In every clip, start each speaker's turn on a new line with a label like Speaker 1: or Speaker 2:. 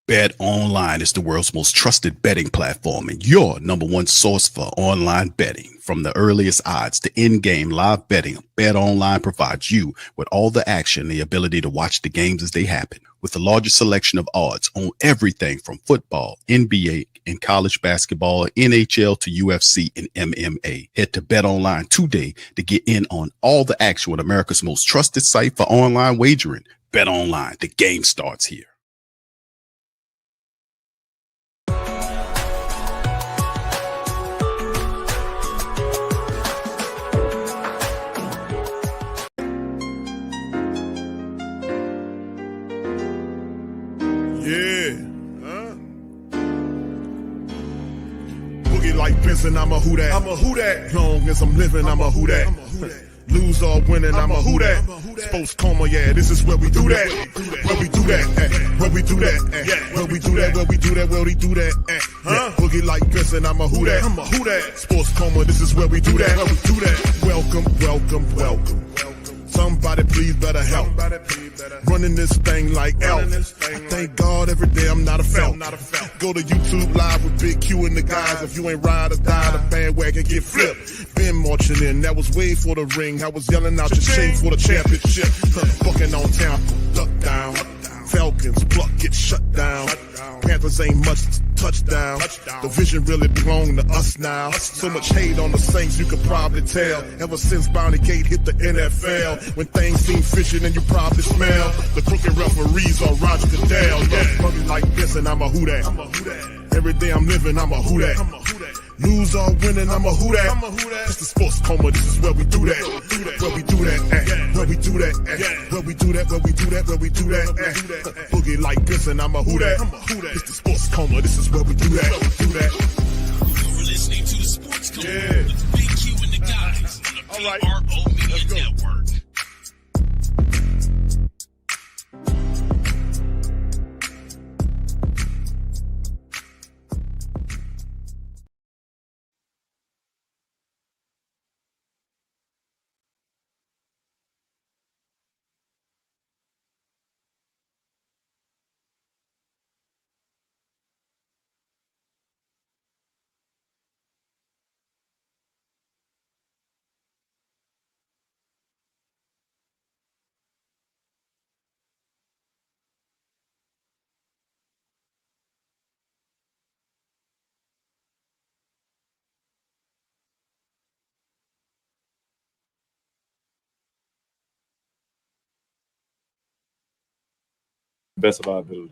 Speaker 1: Betonline is the world's most trusted betting platform and your number one source for online betting. From the earliest odds to in-game live betting, Betonline provides you with all the action and the ability to watch the games as they happen. With the largest selection of odds on everything from football, NBA, and college basketball, NHL to UFC and MMA. Head to BetOnline today to get in on all the action with America's most trusted site for online wagering. BetOnline, the game starts here.
Speaker 2: Like Vincent, I'm a who that. I'm a who that. Long as I'm living, I'm a who that. Lose or winning, I'm a who that. Sports Coma, yeah, this is where we do that. Where we do that, where we do that, where we do that, where we do that, where we do that. Boogie like Vincent, I'm a who that. I'm a who that. Sports Coma, this is where we do that. Where we do that. Welcome, welcome, welcome. Somebody please better help. Running this thing like elf. I thank God every day I'm not a felt. Go to YouTube live with Big Q and the guys. If you ain't ride or die, the bandwagon get flipped. Been marching in, that was way for the ring. I was yelling out your shade for the championship. Bucking on Tampa, duck down. Falcons, pluck, get shut down. Panthers ain't much touchdown. The vision really belong to us now. So much hate on the Saints, you could probably tell. Ever since Bounty Gate hit the NFL, when things seem fishy and you probably smell the crooked referees or Roger Goodell. Probably like this and I'm a who that. Every day I'm living, I'm a who that. Lose or winning, I'm a who that. It's the Sports Coma, this is where we do that. Where we do that, where we do that, where we do that, where we do that, where we do that. Boogie like this and I'm a who that. It's the Sports Coma, this is where we do that.
Speaker 3: You're listening to the Sports Coma with Big Q and the guys on the PRO Media Network.
Speaker 4: Best of our ability.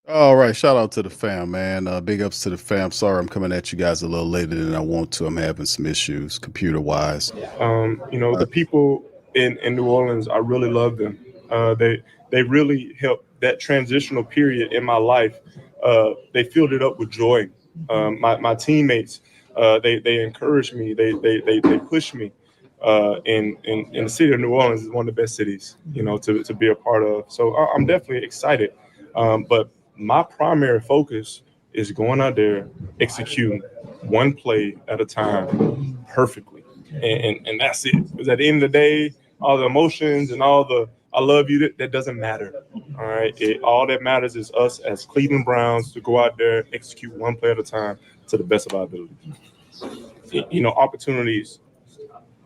Speaker 1: All right, shout out to the fam, man. Big ups to the fam. Sorry, I'm coming at you guys a little later than I want to. I'm having some issues computer-wise.
Speaker 4: The people in New Orleans, I really love them. They really helped that transitional period in my life. They filled it up with joy. My teammates, they encouraged me. They pushed me. In the city of New Orleans is one of the best cities, to be a part of. So I'm definitely excited. But my primary focus is going out there, executing one play at a time perfectly. And that's it. Because at the end of the day, all the emotions and all the I love you, that doesn't matter. All right. All that matters is us as Cleveland Browns to go out there, execute one play at a time to the best of our ability. Opportunities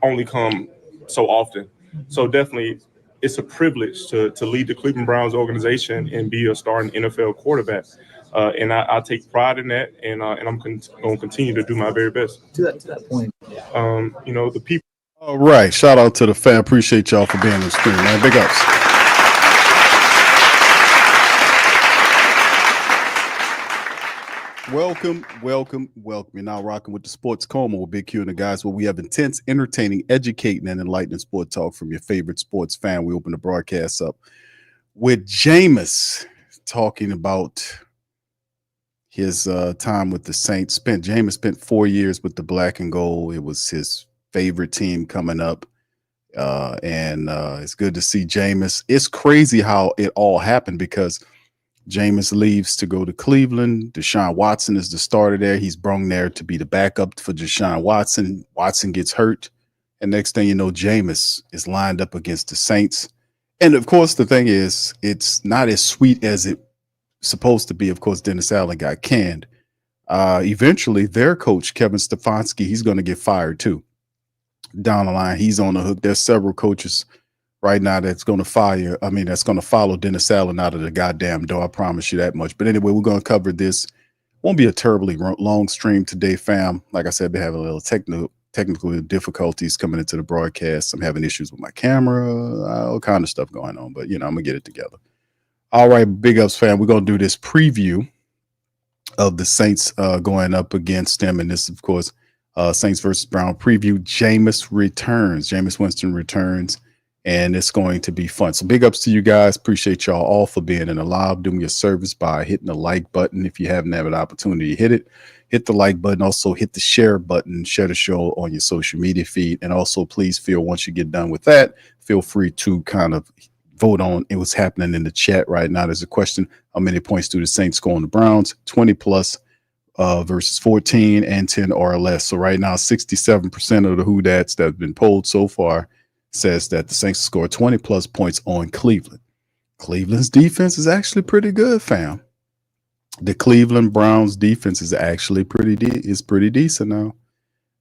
Speaker 4: only come so often. So definitely it's a privilege to lead the Cleveland Browns organization and be a starting NFL quarterback. And I take pride in that, and I'm going to continue to do my very best.
Speaker 5: To that point.
Speaker 4: The people.
Speaker 1: All right. Shout out to the fam. Appreciate y'all for being on the screen, man. Big ups. Welcome. You're now rocking with the Sports Coma with Big Q and the guys, where we have intense, entertaining, educating, and enlightening sport talk from your favorite sports fan. We open the broadcast up with Jameis talking about his time with the Saints. Jameis spent 4 years with the Black and Gold. It was his favorite team coming up. And it's good to see Jameis. It's crazy how it all happened because Jameis leaves to go to Cleveland. Deshaun Watson is the starter there. He's brung there to be the backup for Deshaun Watson. Watson gets hurt. And next thing you know, Jameis is lined up against the Saints. And of course, the thing is, it's not as sweet as it's supposed to be. Of course, Dennis Allen got canned. Eventually, their coach, Kevin Stefanski, he's going to get fired too. Down the line, he's on the hook. There's several coaches right now that's going to that's going to follow Dennis Allen out of the goddamn door. I promise you that much. But anyway, we're going to cover this. Won't be a terribly long stream today, fam. Like I said, been having a little technical difficulties coming into the broadcast. I'm having issues with my camera, all kind of stuff going on. But, I'm going to get it together. All right, big ups, fam. We're going to do this preview of the Saints going up against them. And this, of course, Saints versus Brown preview. Jameis Winston returns. And it's going to be fun. So big ups to you guys. Appreciate y'all all for being in the live, doing your service by hitting the like button. If you haven't had an opportunity to hit it, hit the like button. Also hit the share button. Share the show on your social media feed. And also please once you get done with that, feel free to kind of vote on what's happening in the chat right now. There's a question: how many points do the Saints score on the Browns? 20 plus versus 14 and 10 or less. So right now, 67% of the who-dats that have been polled so far says that the Saints score 20 plus points on Cleveland. Cleveland's defense is actually pretty good, fam. The Cleveland Browns defense is actually pretty decent now.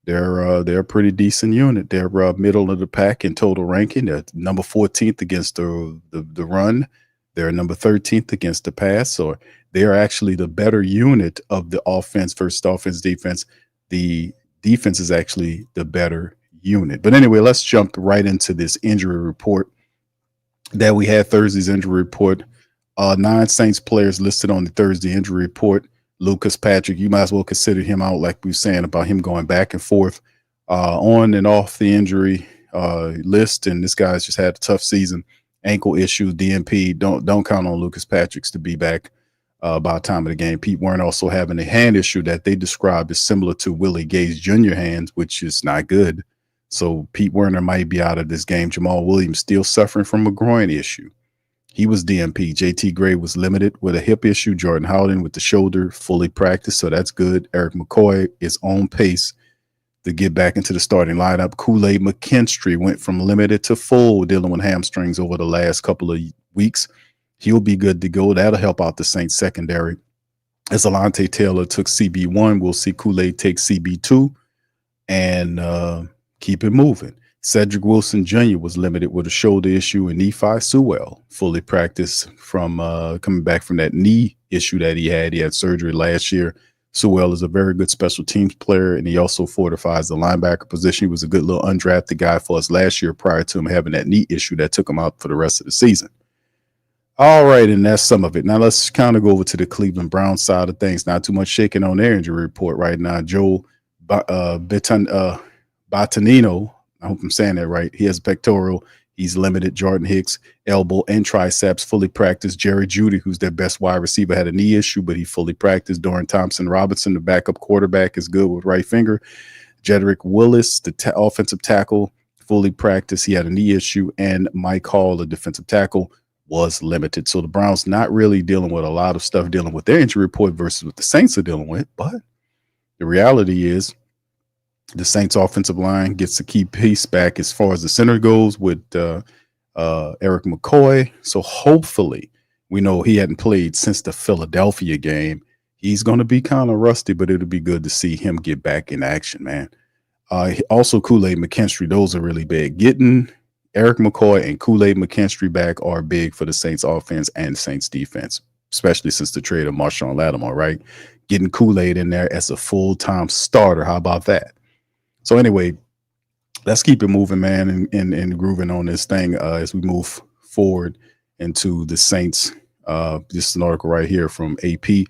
Speaker 1: They're a pretty decent unit. They're middle of the pack in total ranking. They're number 14th against the run. They're number 13th against the pass. So they're actually the better unit of the offense versus the offense defense. The defense is actually the better unit. But anyway, let's jump right into this injury report that we had. Thursday's injury report. 9 Saints players listed on the Thursday injury report. Lucas Patrick, you might as well consider him out, like we were saying about him going back and forth on and off the injury list. And this guy's just had a tough season. Ankle issue, DNP. Don't count on Lucas Patrick's to be back by the time of the game. Pete Werner also having a hand issue that they described as similar to Willie Gay's Jr. hands, which is not good. So Pete Werner might be out of this game. Jamal Williams still suffering from a groin issue. He was DNP. JT Gray was limited with a hip issue. Jordan Howden with the shoulder fully practiced, so that's good. Eric McCoy is on pace to get back into the starting lineup. Kool-Aid McKinstry went from limited to full, dealing with hamstrings over the last couple of weeks. He'll be good to go. That'll help out the Saints secondary. As Alante Taylor took CB1, we'll see Kool-Aid take CB2 and keep it moving. Cedric Wilson Jr. was limited with a shoulder issue, and Nephi Sewell fully practiced from coming back from that knee issue that he had. He had surgery last year. Sewell is a very good special teams player, and he also fortifies the linebacker position. He was a good little undrafted guy for us last year prior to him having that knee issue that took him out for the rest of the season. All right, and that's some of it. Now let's kind of go over to the Cleveland Browns side of things. Not too much shaking on their injury report right now. Joe Betonino, I hope I'm saying that right. He has pectoral. He's limited. Jordan Hicks, elbow and triceps, fully practiced. Jerry Jeudy, who's their best wide receiver, had a knee issue, but he fully practiced. Dorian Thompson-Robinson, the backup quarterback, is good with right finger. Jedrick Willis, the offensive tackle, fully practiced. He had a knee issue. And Mike Hall, the defensive tackle, was limited. So the Browns not really dealing with a lot of stuff dealing with their injury report versus what the Saints are dealing with. But the reality is, the Saints offensive line gets a key piece back as far as the center goes with Eric McCoy. So hopefully, we know he hadn't played since the Philadelphia game. He's going to be kind of rusty, but it'll be good to see him get back in action, man. Also, Kool-Aid McKinstry, those are really big. Getting Eric McCoy and Kool-Aid McKinstry back are big for the Saints offense and Saints defense, especially since the trade of Marshawn Lattimore, right? Getting Kool-Aid in there as a full-time starter. How about that? So anyway, let's keep it moving, man, and grooving on this thing as we move forward into the Saints. This is an article right here from AP.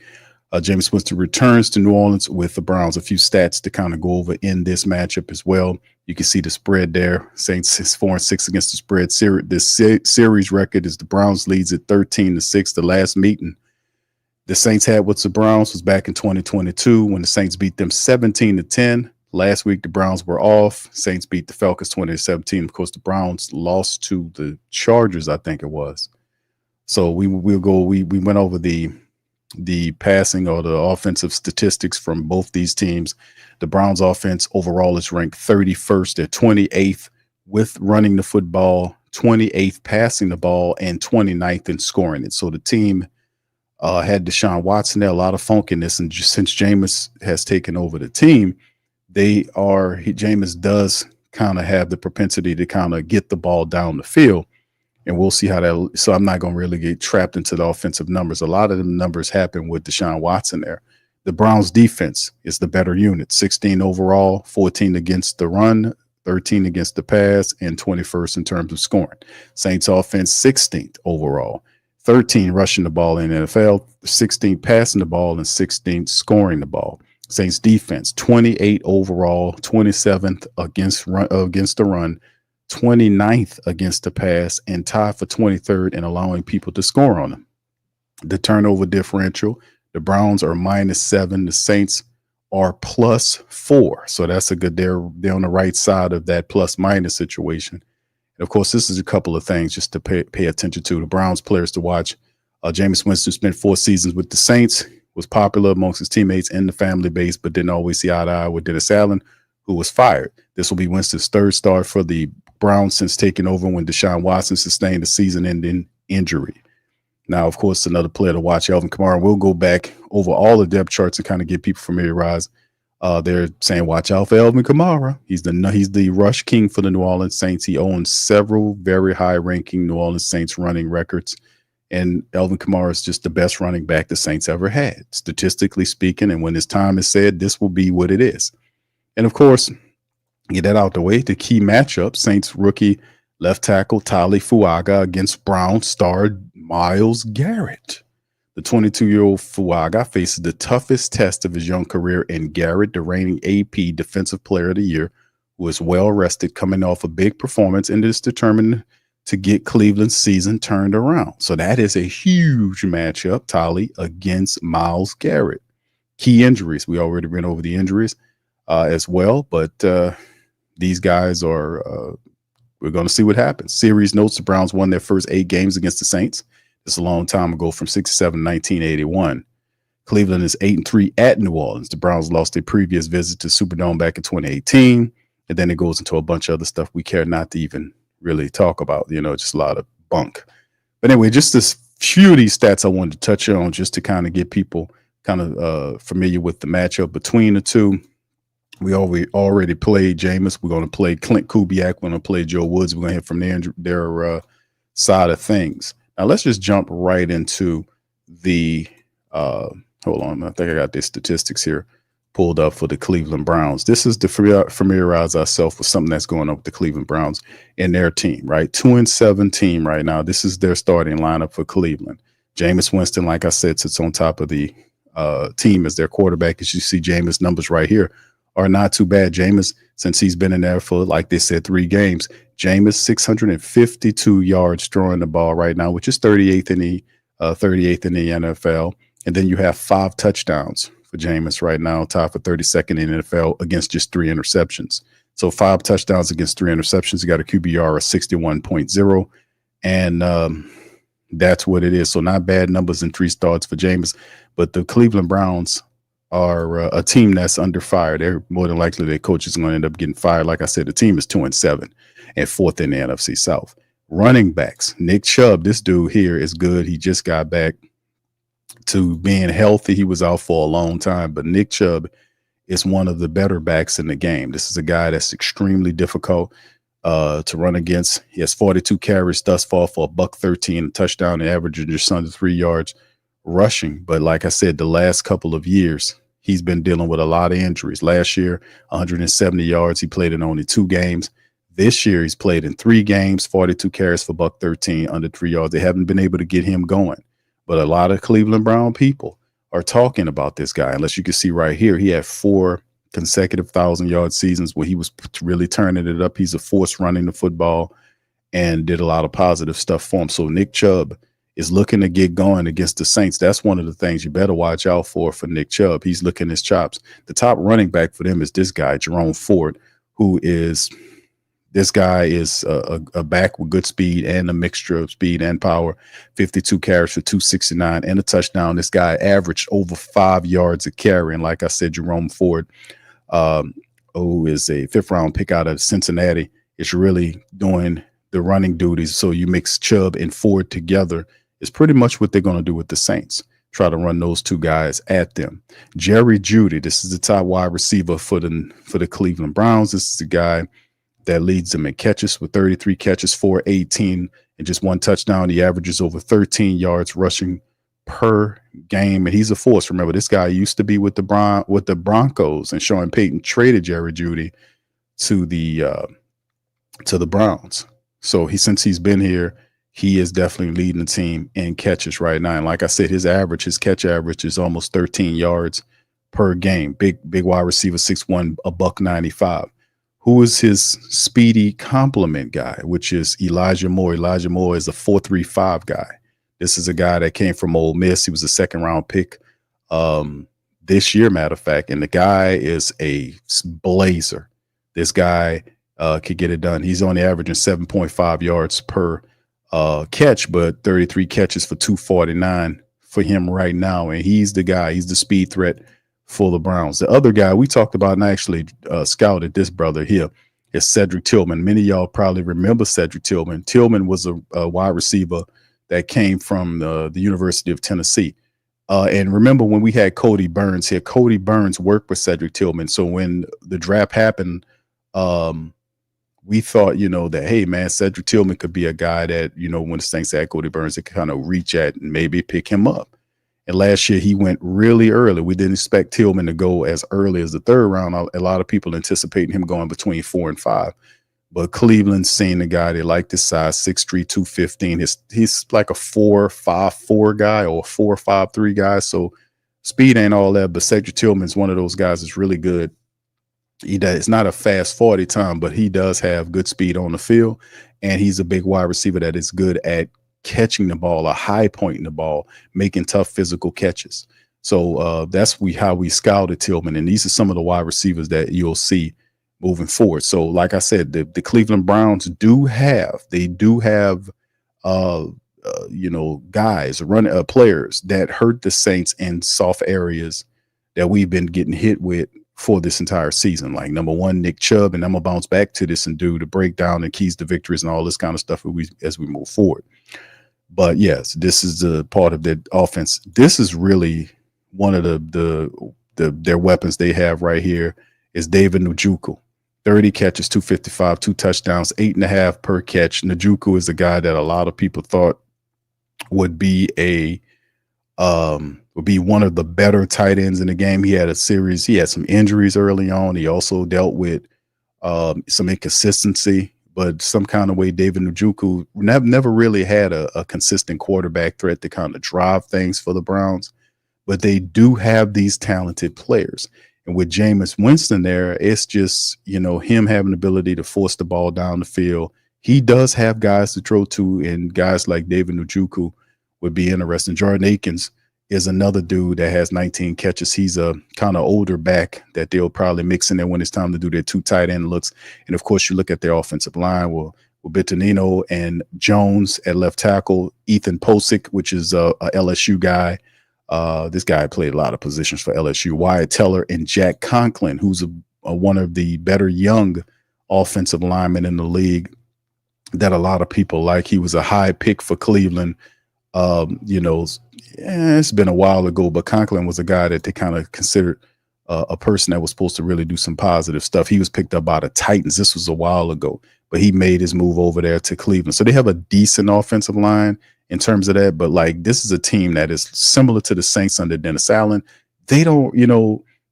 Speaker 1: Jameis Winston returns to New Orleans with the Browns. A few stats to kind of go over in this matchup as well. You can see the spread there. Saints is 4-6 against the spread. This series record is the Browns leads at 13-6. The last meeting the Saints had with the Browns was back in 2022 when the Saints beat them 17-10. Last week, the Browns were off. Saints beat the Falcons 20-17. Of course, the Browns lost to the Chargers, I think it was. So we went over the the passing or the offensive statistics from both these teams, the Browns offense overall is ranked 31st. They're 28th with running the football, 28th passing the ball, and 29th in scoring it. So the team had Deshaun Watson there, a lot of funkiness. And since Jameis has taken over the team, Jameis does kind of have the propensity to kind of get the ball down the field. And we'll see how that. So I'm not going to really get trapped into the offensive numbers. A lot of the numbers happen with Deshaun Watson there. The Browns defense is the better unit, 16 overall, 14 against the run, 13 against the pass, and 21st in terms of scoring. Saints offense, 16th overall, 13 rushing the ball in the NFL, 16 passing the ball, and 16 scoring the ball. Saints defense, 28 overall, 27th against the run, 29th against the pass, and tied for 23rd in allowing people to score on them. The turnover differential, the Browns are -7, the Saints are +4. So that's a good, they're on the right side of that plus-minus situation. And of course, this is a couple of things just to pay attention to. The Browns players to watch. Jameis Winston spent 4 seasons with the Saints, was popular amongst his teammates and the family base, but didn't always see eye to eye with Dennis Allen, who was fired. This will be Winston's 3rd start for the Browns since taking over when Deshaun Watson sustained a season-ending injury. Now, of course, another player to watch, Alvin Kamara. We'll go back over all the depth charts and kind of get people familiarized. They're saying, watch out for Alvin Kamara. He's the rush king for the New Orleans Saints. He owns several very high-ranking New Orleans Saints running records. And Alvin Kamara is just the best running back the Saints ever had, statistically speaking. And when his time is said, this will be what it is. And, of course, get that out the way. The key matchup, Saints rookie left tackle Tali Fuaga against Brown star Myles Garrett. The 22-year-old Fuaga faces the toughest test of his young career in Garrett, the reigning AP Defensive Player of the Year, who is well rested coming off a big performance and is determined to get Cleveland's season turned around. So that is a huge matchup, Tali against Myles Garrett. Key injuries. We already went over the injuries as well, but these guys are we're going to see what happens. Series notes, the Browns won their first 8 games against the Saints. It's a long time ago from 67 1981. Cleveland is 8-3 at New Orleans. The Browns lost their previous visit to Superdome back in 2018. And then it goes into a bunch of other stuff we care not to even really talk about, just a lot of bunk. But anyway, just this few of these stats I wanted to touch on just to kind of get people kind of familiar with the matchup between the two. We already played Jameis. We're going to play Clint Kubiak. We're going to play Joe Woods. We're going to hit from their side of things. Now, let's just jump right into the hold on. I think I got the statistics here pulled up for the Cleveland Browns. This is to familiarize ourselves with something that's going on with the Cleveland Browns and their team, right? 2-7 team right now. This is their starting lineup for Cleveland. Jameis Winston, like I said, sits on top of the team as their quarterback. As you see, Jameis' numbers right here are not too bad. Jameis, since he's been in there for, like they said, 3 games, Jameis 652 yards throwing the ball right now, which is 38th in the NFL. And then you have 5 touchdowns for Jameis right now, tied for 32nd in the NFL against just 3 interceptions. So 5 touchdowns against 3 interceptions. You got a QBR of 61.0, and that's what it is. So not bad numbers in 3 starts for Jameis, but the Cleveland Browns are a team that's under fire. They're more than likely their coach is going to end up getting fired. Like I said, the team is 2-7 and 4th in the NFC South. Running backs, Nick Chubb, this dude here is good. He just got back to being healthy. He was out for a long time, but Nick Chubb is one of the better backs in the game. This is a guy that's extremely difficult to run against. He has 42 carries thus far for $113, a touchdown, and averaging just under 3 yards rushing. But like I said, the last couple of years, he's been dealing with a lot of injuries. Last year, 170 yards. He played in only 2 games. This year, he's played in 3 games, 42 carries for $113, under 3 yards. They haven't been able to get him going. But a lot of Cleveland Brown people are talking about this guy. Unless you can see right here, he had 4 consecutive 1,000-yard seasons where he was really turning it up. He's a force running the football and did a lot of positive stuff for him. So Nick Chubb is looking to get going against the Saints. That's one of the things you better watch out for Nick Chubb. He's looking his chops. The top running back for them is this guy, Jerome Ford, who is This guy is a back with good speed and a mixture of speed and power. 52 carries for 269 and a touchdown. This guy averaged over 5 yards a carry. And like I said, Jerome Ford, who is a 5th-round pick out of Cincinnati, is really doing the running duties. So you mix Chubb and Ford together is pretty much what they're going to do with the Saints. Try to run those two guys at them. Jerry Jeudy, this is the top wide receiver for the Cleveland Browns. This is the guy that leads them in catches with 33 catches, 418, and just 1 touchdown. He averages over 13 yards rushing per game, and he's a force. Remember, this guy used to be with the Broncos, and Sean Payton traded Jerry Jeudy to the Browns. So since he's been here, he is definitely leading the team in catches right now. And like I said, his catch average is almost 13 yards per game. Big wide receiver, 6'1", $195. Who is his speedy complement guy, which is Elijah Moore. Elijah Moore is a 4.35 guy. This is a guy that came from Ole Miss. He was a 2nd-round pick this year, matter of fact. And the guy is a blazer. This guy could get it done. He's only averaging 7.5 yards per catch, but 33 catches for 249 for him right now. And he's the guy. He's the speed threat for the Browns. The other guy we talked about and actually scouted this brother here is Cedric Tillman. Many of y'all probably remember Cedric Tillman. Tillman was a wide receiver that came from the University of Tennessee. And remember when we had Cody Burns here, Cody Burns worked with Cedric Tillman. So when the draft happened, we thought, that, hey, man, Cedric Tillman could be a guy that, when the Saints had Cody Burns, they could kind of reach at and maybe pick him up. And last year he went really early. We didn't expect Tillman to go as early as the 3rd round. A lot of people anticipating him going between 4 and 5. But Cleveland's seen the guy. They like this size, 6'3", 215. He's like a 4.54 guy or a 4.53 guy. So speed ain't all that. But Cedric Tillman's one of those guys that's really good. It's not a fast 40 time, but he does have good speed on the field. And he's a big wide receiver that is good at catching the ball, a high point in the ball, making tough physical catches. So that's how we scouted Tillman. And these are some of the wide receivers that you'll see moving forward. So like I said, the Cleveland Browns do have guys, players that hurt the Saints in soft areas that we've been getting hit with for this entire season. Like number 1, Nick Chubb, and I'm gonna bounce back to this and do the breakdown and keys to victories and all this kind of stuff as we move forward. But yes, this is the part of the offense. This is really one of their weapons they have right here is David Njoku. 30 catches, 255, 2 touchdowns, 8.5 per catch. Njoku is a guy that a lot of people thought would be one of the better tight ends in the game. He had some injuries early on. He also dealt with some inconsistency, but some kind of way David Njoku never really had a consistent quarterback threat to kind of drive things for the Browns. But they do have these talented players. And with Jameis Winston there, it's just, him having the ability to force the ball down the field. He does have guys to throw to, and guys like David Njoku would be interesting. Jordan Akins is another dude that has 19 catches. He's a kind of older back that they'll probably mix in there when it's time to do their 2 tight end looks. And of course, you look at their offensive line with Betonline and Jones at left tackle, Ethan Posick, which is a LSU guy. This guy played a lot of positions for LSU. Wyatt Teller and Jack Conklin, who's one of the better young offensive linemen in the league that a lot of people like. He was a high pick for Cleveland. It's been a while ago, but Conklin was a guy that they kind of considered a person that was supposed to really do some positive stuff. He was picked up by the Titans. This was a while ago, but he made his move over there to Cleveland. So they have a decent offensive line in terms of that. But like, this is a team that is similar to the Saints under Dennis Allen. They don't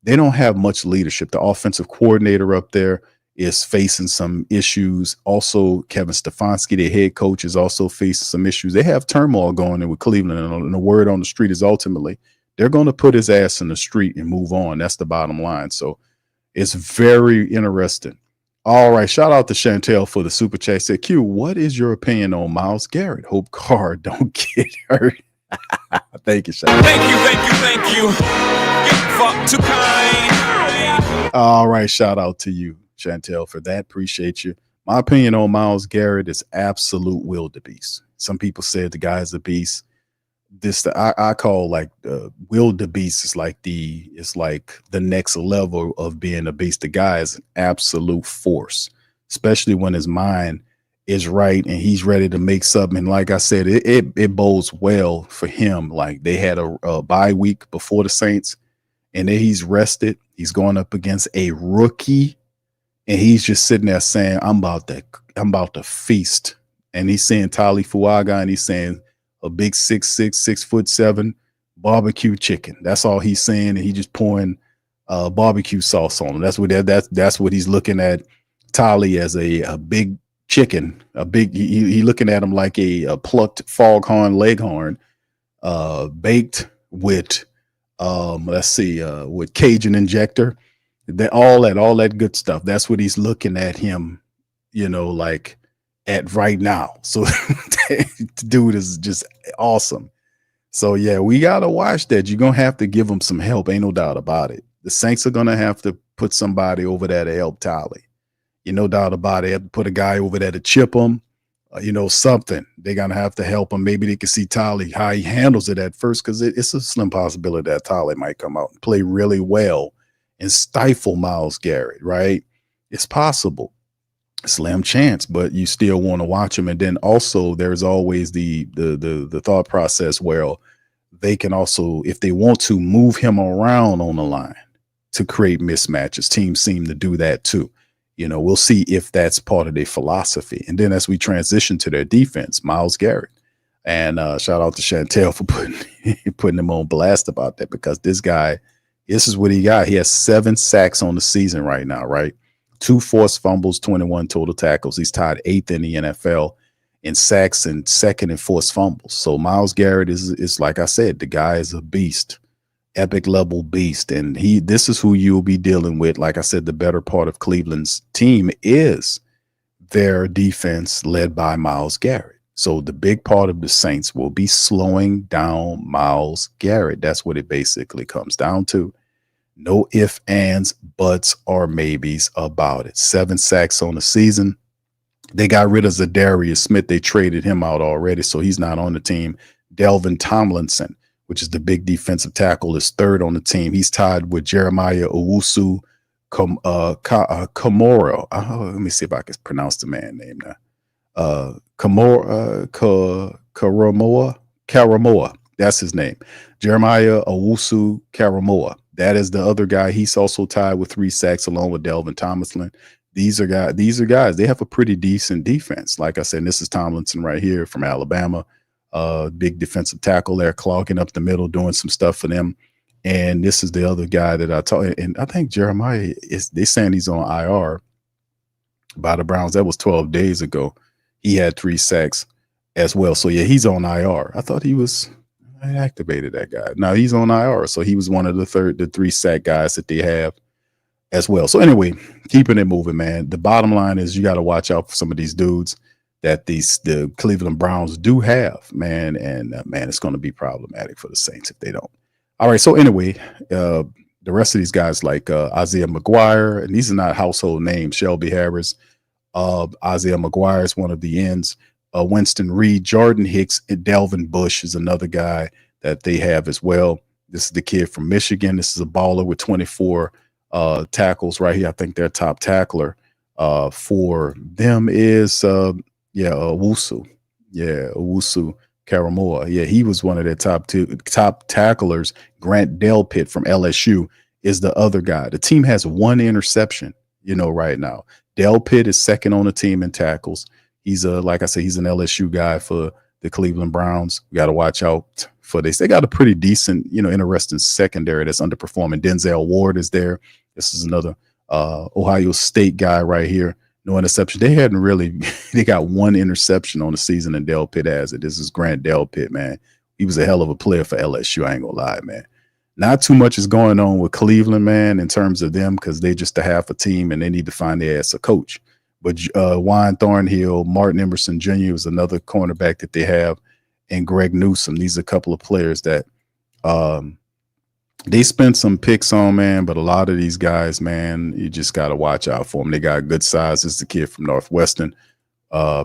Speaker 1: have much leadership. The offensive coordinator up there is facing some issues. Also, Kevin Stefanski, their head coach, is also facing some issues. They have turmoil going in with Cleveland, and the word on the street is ultimately they're going to put his ass in the street and move on. That's the bottom line. So it's very interesting. All right, shout out to Chantel for the super chat. Said, Q, what is your opinion on Myles Garrett? Hope Carr don't get hurt. Thank you, Chantel.
Speaker 3: Thank you. Get fucked too kind.
Speaker 1: All right, shout out to you, Chantel, for that. Appreciate you. My opinion on Myles Garrett is absolute wildebeest. Some people said the guy's a beast. I call like wildebeest is like the next level of being a beast. The guy is an absolute force, especially when his mind is right and he's ready to make something. And like I said, it bodes well for him. Like they had a bye week before the Saints, and then he's rested. He's going up against a rookie, and he's just sitting there saying, I'm about to feast. And he's saying Tali Fuaga, and he's saying a big 6'6", 6'7" barbecue chicken. That's all he's saying, and he just pouring barbecue sauce on him. That's what he's looking at Tali as a big chicken, he looking at him like a plucked foghorn leghorn, baked with with Cajun injector, all that good stuff. That's what he's looking at him, like at right now. So dude is just awesome. So yeah, we gotta watch that. You're gonna have to give him some help, ain't no doubt about it. The Saints are gonna have to put somebody over there to help Tali. No doubt about it. They have to put a guy over there to chip him, something. They're going to have to help him. Maybe they can see Tali, how he handles it at first, because it's a slim possibility that Tali might come out and play really well and stifle Myles Garrett, right? It's possible. Slim chance, but you still want to watch him. And then also there's always the thought process where they can also, if they want to, move him around on the line to create mismatches. Teams seem to do that too. We'll see if that's part of their philosophy. And then as we transition to their defense, Myles Garrett, and shout out to Chantel for putting him on blast about that, because this guy, this is what he got. He has 7 sacks on the season right now, right? 2 forced fumbles, 21 total tackles. He's tied 8th in the NFL in sacks and 2nd in forced fumbles. So Myles Garrett is like I said, the guy is a beast. Epic level beast, and this is who you'll be dealing with. Like I said, the better part of Cleveland's team is their defense led by Myles Garrett. So the big part of the Saints will be slowing down Myles Garrett. That's what it basically comes down to. No ifs, ands, buts, or maybes about it. 7 sacks on the season. They got rid of Zadarius Smith. They traded him out already, so he's not on the team. Delvin Tomlinson, which is the big defensive tackle, is 3rd on the team. He's tied with Jeremiah Owusu Kamoro. Let me see if I can pronounce the man name now. Karamoa. That's his name. Jeremiah Owusu Karamoa. That is the other guy. He's also tied with 3 sacks along with Delvin Tomlinson. These are guys. They have a pretty decent defense. Like I said, this is Tomlinson right here from Alabama. Big defensive tackle there, clogging up the middle, doing some stuff for them. And this is the other guy that I told, and I think Jeremiah they're saying he's on IR by the Browns. That was 12 days ago. He had 3 sacks as well. So yeah, he's on IR. I thought I activated that guy. Now he's on IR. So he was one of the 3 sack guys that they have as well. So anyway, keeping it moving, man. The bottom line is you got to watch out for some of these dudes that the Cleveland Browns do have, man. And man, it's going to be problematic for the Saints if they don't. All right. So anyway, the rest of these guys like Isaiah McGuire, and these are not household names. Shelby Harris, Isaiah McGuire is one of the ends. Winston Reed, Jordan Hicks, and Delvin Bush is another guy that they have as well. This is the kid from Michigan. This is a baller with 24 tackles right here. I think their top tackler for them is Owusu. Yeah, Owusu Karamoa. Yeah, he was one of their top tacklers. Grant Delpit from LSU is the other guy. The team has 1 interception, right now. Delpit is 2nd on the team in tackles. He's like I said, he's an LSU guy for the Cleveland Browns. We got to watch out for this. They got a pretty decent, interesting secondary that's underperforming. Denzel Ward is there. This is another Ohio State guy right here. No interception. They hadn't really, they got 1 interception on the season, and Delpit has it. This is Grant Delpit, man. He was a hell of a player for LSU. I ain't gonna lie, man. Not too much is going on with Cleveland, man, in terms of them, because they just a half a team and they need to find their ass a coach. But Juan Thornhill, Martin Emerson Jr. is another cornerback that they have, and Greg Newsome. These are a couple of players that They spent some picks on, man, but a lot of these guys, man, you just got to watch out for them. They got good size. This is the kid from Northwestern,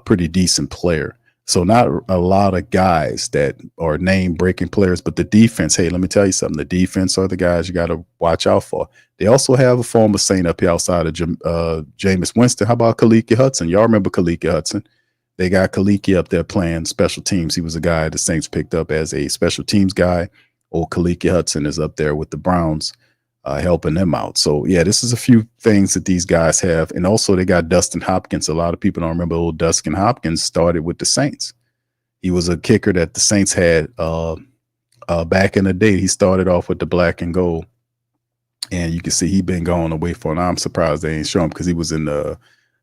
Speaker 1: pretty decent player. So not a lot of guys that are name breaking players, but the defense, hey, let me tell you something. The defense are the guys you got to watch out for. They also have a former Saint up here outside of Jameis Winston. How about Kaliki Hudson? Y'all remember Kaliki Hudson? They got Kaliki up there playing special teams. He was a guy the Saints picked up as a special teams guy. Old Kaliki Hudson is up there with the Browns, helping them out. So, yeah, this is a few things that these guys have. And also they got Dustin Hopkins. A lot of people don't remember old Dustin Hopkins started with the Saints. He was a kicker that the Saints had back in the day. He started off with the black and gold. And you can see he been going away for it. I'm surprised they ain't show him because he was in I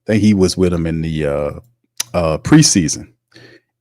Speaker 1: think he was with him in the preseason.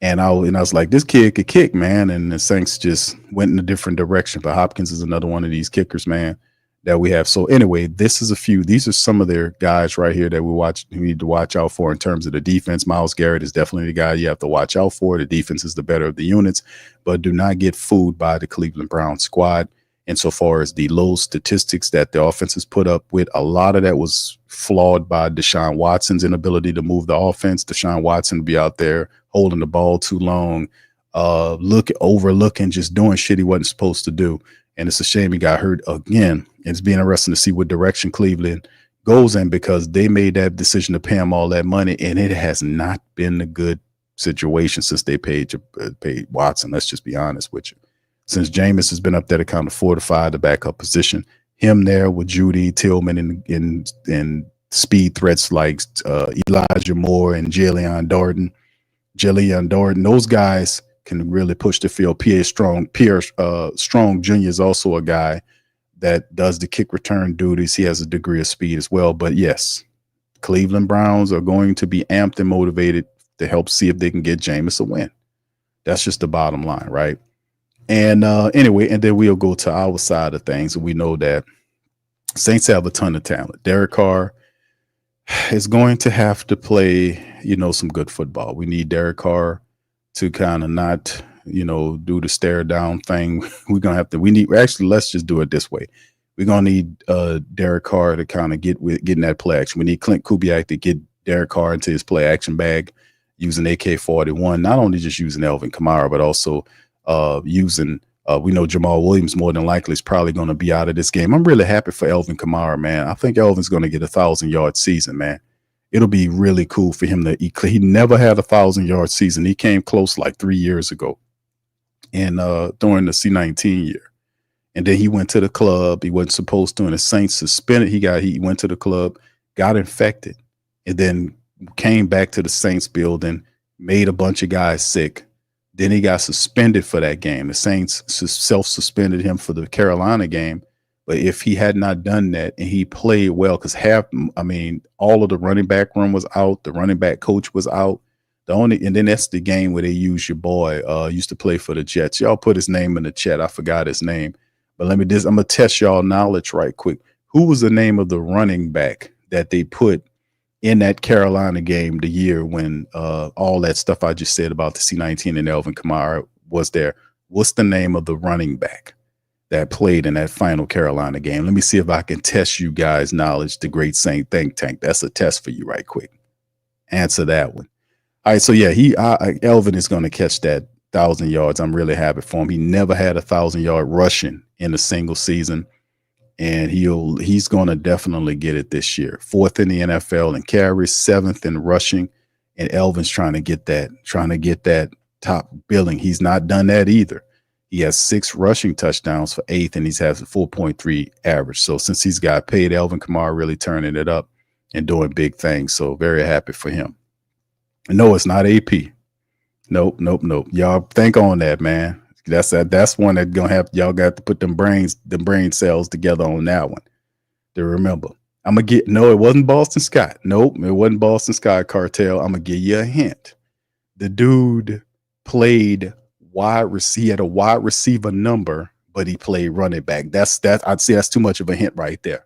Speaker 1: And I was like, this kid could kick, man. And the Saints just went in a different direction. But Hopkins is another one of these kickers, man, that we have. So anyway, these are some of their guys right here that we need to watch out for in terms of the defense. Myles Garrett is definitely the guy you have to watch out for. The defense is the better of the units, but do not get fooled by the Cleveland Browns squad. Insofar as the low statistics that the offenses put up with, a lot of that was flawed by Deshaun Watson's inability to move the offense. Deshaun Watson would be out there holding the ball too long, overlooking, just doing shit he wasn't supposed to do. And it's a shame he got hurt again. It's being interesting to see what direction Cleveland goes in because they made that decision to pay him all that money, and it has not been a good situation since they paid Watson. Let's just be honest with you. Since Jameis has been up there to kind of fortify the backup position, him there with Judy Tillman and speed threats like Elijah Moore and Jalen Darden, those guys can really push the field. Pierre Strong Jr. is also a guy that does the kick return duties. He has a degree of speed as well. But yes, Cleveland Browns are going to be amped and motivated to help see if they can get Jameis a win. That's just the bottom line, right? And anyway, and then we'll go to our side of things. And we know that Saints have a ton of talent. Derek Carr is going to have to play, some good football. We need Derek Carr to kind of not, do the stare down thing. Let's just do it this way. We're going to need Derek Carr to kind of get in that play action. We need Clint Kubiak to get Derek Carr into his play action bag using AK-41, not only just using Alvin Kamara, but also we know Jamal Williams more than likely is probably going to be out of this game. I'm really happy for Alvin Kamara, man. I think Alvin's going to get 1,000-yard season, man. It'll be really cool for him he never had 1,000-yard season. He came close like 3 years ago and during the C19 year. And then he went to the club. He wasn't supposed to, and the Saints suspended. He went to the club, got infected, and then came back to the Saints building, made a bunch of guys sick. Then he got suspended for that game. The Saints self-suspended him for the Carolina game. But if he had not done that and he played well, because all of the running back room was out. The running back coach was out. And then that's the game where they use your boy, used to play for the Jets. Y'all put his name in the chat. I forgot his name. But I'm going to test y'all knowledge right quick. Who was the name of the running back that they put in that Carolina game the year when all that stuff I just said about the C19 and Alvin Kamara was there? What's the name of the running back that played in that final Carolina game? Let me see if I can test you guys' knowledge, the Great Saint Think Tank. That's a test for you right quick. Answer that one. All right, so yeah, Alvin is going to catch that 1,000 yards. I'm really happy for him. He never had 1,000-yard rushing in a single season. And he's going to definitely get it this year. 4th in the NFL in carries, 7th in rushing, and Elvin's trying to get that top billing. He's not done that either. He has 6 rushing touchdowns for 8th, and he has a 4.3 average. So since he's got paid, Alvin Kamara really turning it up and doing big things. So very happy for him. No, it's not AP. Nope. Y'all think on that, man. That's one that gonna have y'all got to put them brain cells together on that one to remember. It wasn't Boston Scott. Nope, it wasn't Boston Scott Cartel. I'm gonna give you a hint. The dude played he had a wide receiver number, but he played running back. I'd say that's too much of a hint right there.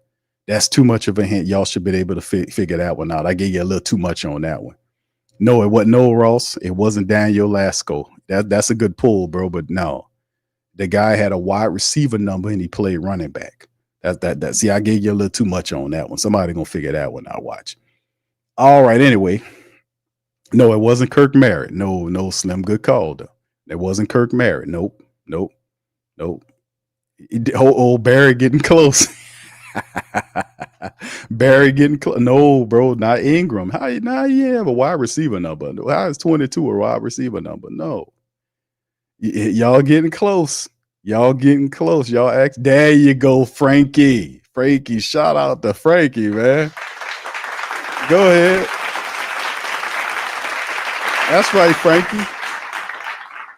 Speaker 1: That's too much of a hint. Y'all should be able to figure that one out. I gave you a little too much on that one. No, it wasn't Noah Ross. It wasn't Daniel Lasco. That's a good pull, bro, but no. the guy had a wide receiver number and he played running back. That. See, I gave you a little too much on that one. Somebody gonna figure that one out. Watch. All right. Anyway, no, it wasn't Kirk Merritt. No, Slim. Good call though. It wasn't Kirk Merritt. Nope. Oh, Barry getting close. Barry getting close. No, bro, not Ingram. How you have a wide receiver number? How is 22 a wide receiver number? No. Y'all getting close. Y'all ask. There you go, Frankie. Shout out to Frankie, man. Go ahead. That's right, Frankie.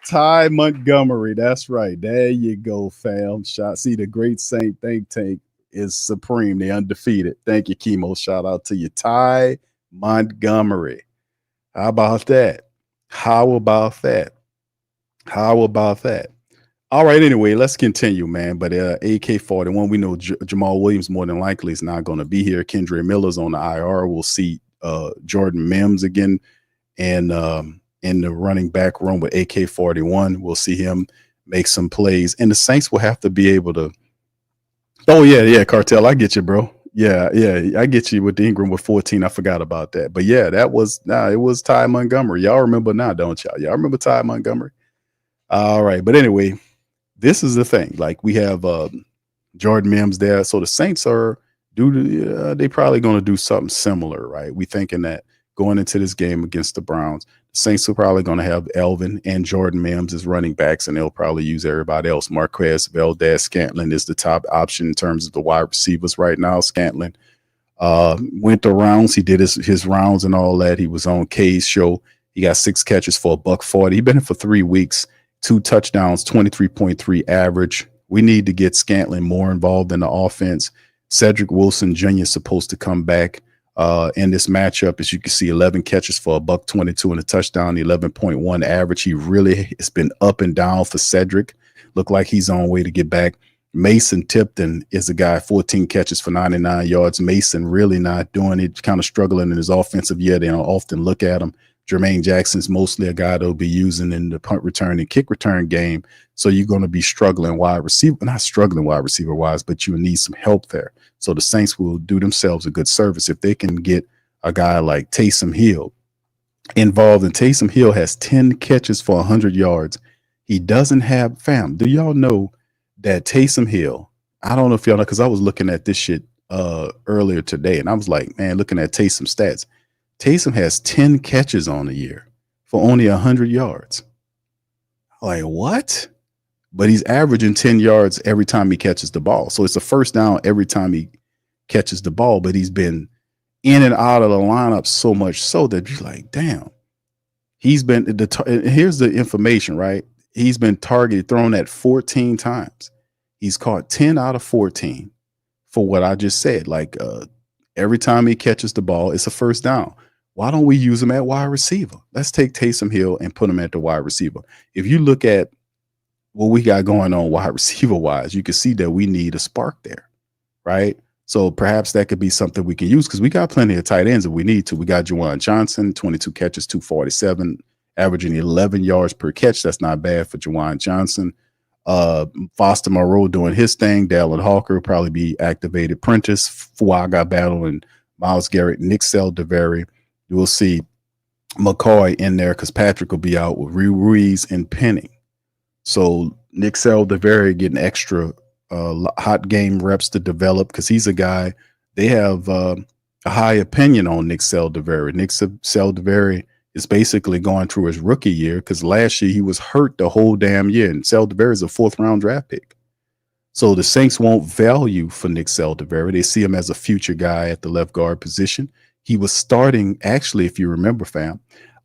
Speaker 1: Ty Montgomery. That's right. There you go, fam. See, the Great Saint Think Tank is supreme. They undefeated. Thank you, Chemo. Shout out to you. Ty Montgomery. How about that? All right, anyway, let's continue, man. But AK-41, we know Jamal Williams more than likely is not going to be here. Kendre Miller's on the IR. We'll see Jordan Mims again. And in the running back room with AK-41, we'll see him make some plays. And the Saints will have to be able to. Oh, yeah, Cartel. I get you, bro. Yeah, I get you with the Ingram with 14. I forgot about that. But yeah, it was Ty Montgomery. Y'all remember now, don't y'all? Y'all remember Ty Montgomery? All right. But anyway, this is the thing. Like, we have Jordan Mims there. So the Saints they probably going to do something similar, right? We thinking that going into this game against the Browns, the Saints are probably going to have Elvin and Jordan Mims as running backs, and they'll probably use everybody else. Marquez Valdez-Scantling is the top option in terms of the wide receivers right now. Scantling went the rounds. He did his rounds and all that. He was on K's show. He got 6 catches for $140. He's been here for 3 weeks, 2 touchdowns, 23.3 average. We need to get Scantling more involved in the offense. Cedric Wilson Jr. is supposed to come back in this matchup. As you can see, 11 catches for $122 and a touchdown, 11.1 average. He really has been up and down for Cedric. Look like he's on way to get back. Mason Tipton is a guy, 14 catches for 99 yards. Mason really not doing it, kind of struggling in his offensive year. They don't often look at him. Jermaine Jackson's mostly a guy they'll be using in the punt return and kick return game. So you're going to be struggling wide receiver, not struggling wide receiver wise, but you need some help there. So the Saints will do themselves a good service if they can get a guy like Taysom Hill involved. And Taysom Hill has 10 catches for 100 yards. He doesn't have do y'all know that Taysom Hill, I don't know if y'all know, because I was looking at this shit earlier today, and I was like, man, looking at Taysom stats. Taysom has 10 catches on the year for only 100 yards. Like, what? But he's averaging 10 yards every time he catches the ball. So it's a first down every time he catches the ball, but he's been in and out of the lineup so much so that you're like, damn. He's been here's the information, right? He's been thrown at 14 times. He's caught 10 out of 14 for what I just said. Like every time he catches the ball, it's a first down. Why don't we use him at wide receiver? Let's take Taysom Hill and put him at the wide receiver. If you look at what we got going on wide receiver wise, you can see that we need a spark there, right? So perhaps that could be something we can use because we got plenty of tight ends if we need to. We got Juwan Johnson, 22 catches, 247, averaging 11 yards per catch. That's not bad for Juwan Johnson. Foster Moreau doing his thing. Dallin Hawker will probably be activated. Prentice, Fuaga Battle, and Myles Garrett, Nick Saldiveri. You will see McCoy in there because Patrick will be out with Ruiz and Penning. So Nick Saldiveri getting extra hot game reps to develop because he's a guy they have a high opinion on. Nick Saldiveri. Nick Saldiveri is basically going through his rookie year because last year he was hurt the whole damn year, and Saldiveri is a 4th round draft pick. So the Saints won't value for Nick Saldiveri. They see him as a future guy at the left guard position. He was starting, actually, if you remember, fam,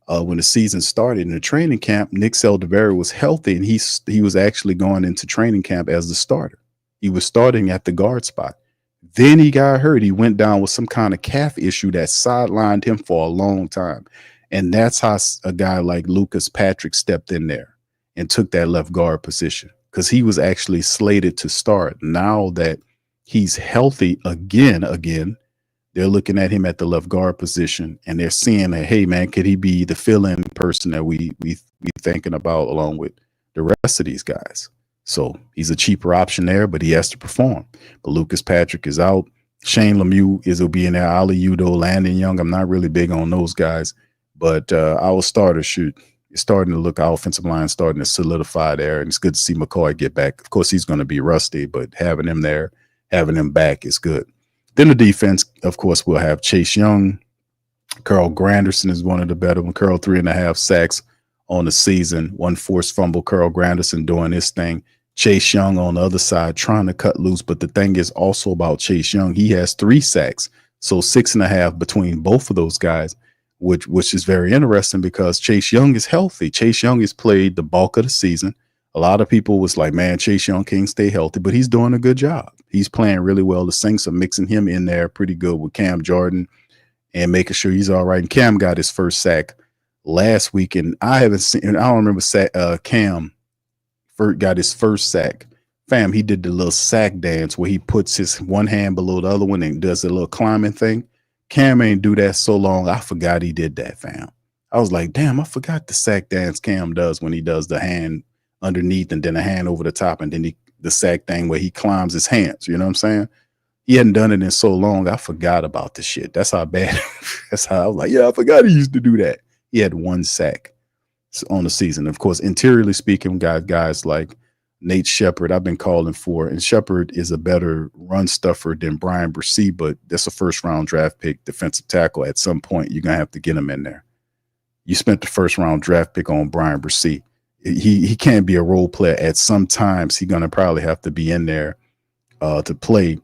Speaker 1: when the season started in the training camp, Nick Saldiveri was healthy, and he was actually going into training camp as the starter. He was starting at the guard spot. Then he got hurt. He went down with some kind of calf issue that sidelined him for a long time. And that's how a guy like Lucas Patrick stepped in there and took that left guard position because he was actually slated to start. Now that he's healthy again, they're looking at him at the left guard position and they're seeing that, hey, man, could he be the fill-in person that we thinking about along with the rest of these guys? So he's a cheaper option there, but he has to perform. But Lucas Patrick is out. Shane Lemieux will be in there. Ali Udo, Landon Young. I'm not really big on those guys, but our starters it's starting to look, our offensive line starting to solidify there, and it's good to see McCoy get back. Of course, he's going to be rusty, but having him there, having him back is good. Then the defense, of course, we'll have Chase Young. Carl Granderson is one of the better ones. Carl 3.5 sacks on the season, 1 forced fumble. Carl Granderson doing his thing. Chase Young on the other side trying to cut loose. But the thing is also about Chase Young, he has 3 sacks. So 6.5 between both of those guys, which is very interesting because Chase Young is healthy. Chase Young has played the bulk of the season. A lot of people was like, man, Chase Young can't stay healthy, but he's doing a good job. He's playing really well. The Saints are mixing him in there pretty good with Cam Jordan and making sure he's all right. And Cam got his first sack last week, and I don't remember Cam got his first sack. Fam, he did the little sack dance where he puts his one hand below the other one and does a little climbing thing. Cam ain't do that so long. I forgot he did that, fam. I was like, damn, I forgot the sack dance Cam does when he does the hand underneath and then a hand over the top and then the sack thing where he climbs his hands. You know what I'm saying? He hadn't done it in so long. I forgot about the shit. That's how bad. That's how I was like, yeah, I forgot he used to do that. He had 1 sack on the season. Of course, interiorly speaking, guys like Nate Shepard, I've been calling for, and Shepard is a better run stuffer than Brian Bresee, but that's a first-round draft pick defensive tackle. At some point, you're going to have to get him in there. You spent the first-round draft pick on Brian Bresee. He can't be a role player. At some times, he's going to probably have to be in there to play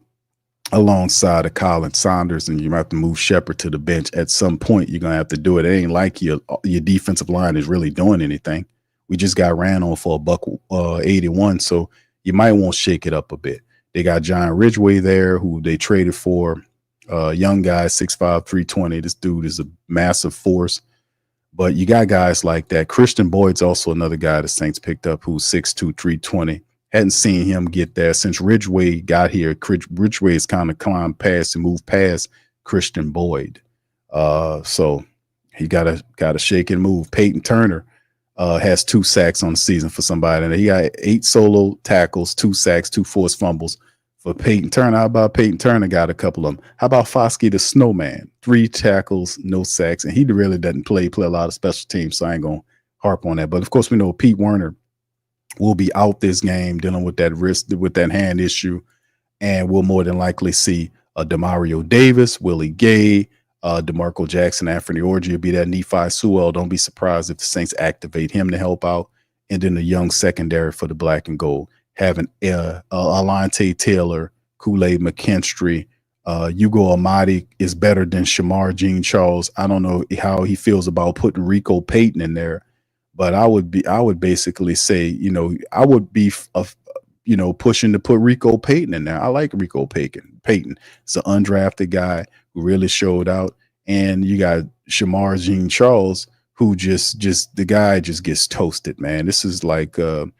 Speaker 1: alongside of Colin Saunders, and you might have to move Shepard to the bench. At some point, you're going to have to do it. It ain't like your defensive line is really doing anything. We just got ran on for $181, so you might want to shake it up a bit. They got John Ridgway there, who they traded for. Young guy, 6'5", 320. This dude is a massive force. But you got guys like that. Christian Boyd's also another guy the Saints picked up who's 6'2", 320. Hadn't seen him get there since Ridgway got here. Ridgway has kind of climbed past and moved past Christian Boyd. So he got to shake and move. Peyton Turner has 2 sacks on the season for somebody. And he got 8 solo tackles, 2 sacks, 2 forced fumbles for Peyton Turner. How about Peyton Turner got a couple of them? How about Foskey the Snowman? 3 tackles, no sacks. And he really doesn't play a lot of special teams, so I ain't going to harp on that. But, of course, we know Pete Werner will be out this game dealing with that wrist, with that hand issue. And we'll more than likely see Demario Davis, Willie Gay, DeMarco Jackson, Anthony Orji will be that. Nephi Sewell. Don't be surprised if the Saints activate him to help out. And then the young secondary for the black and gold, having Alante Taylor, Kool-Aid McKinstry, Hugo Amadi is better than Shamar Jean-Charles. I don't know how he feels about putting Rico Payton in there, but I would basically say, I would be pushing to put Rico Payton in there. I like Rico Payton. It's an undrafted guy who really showed out. And you got Shamar Jean-Charles, who just the guy just gets toasted, man. This is like, the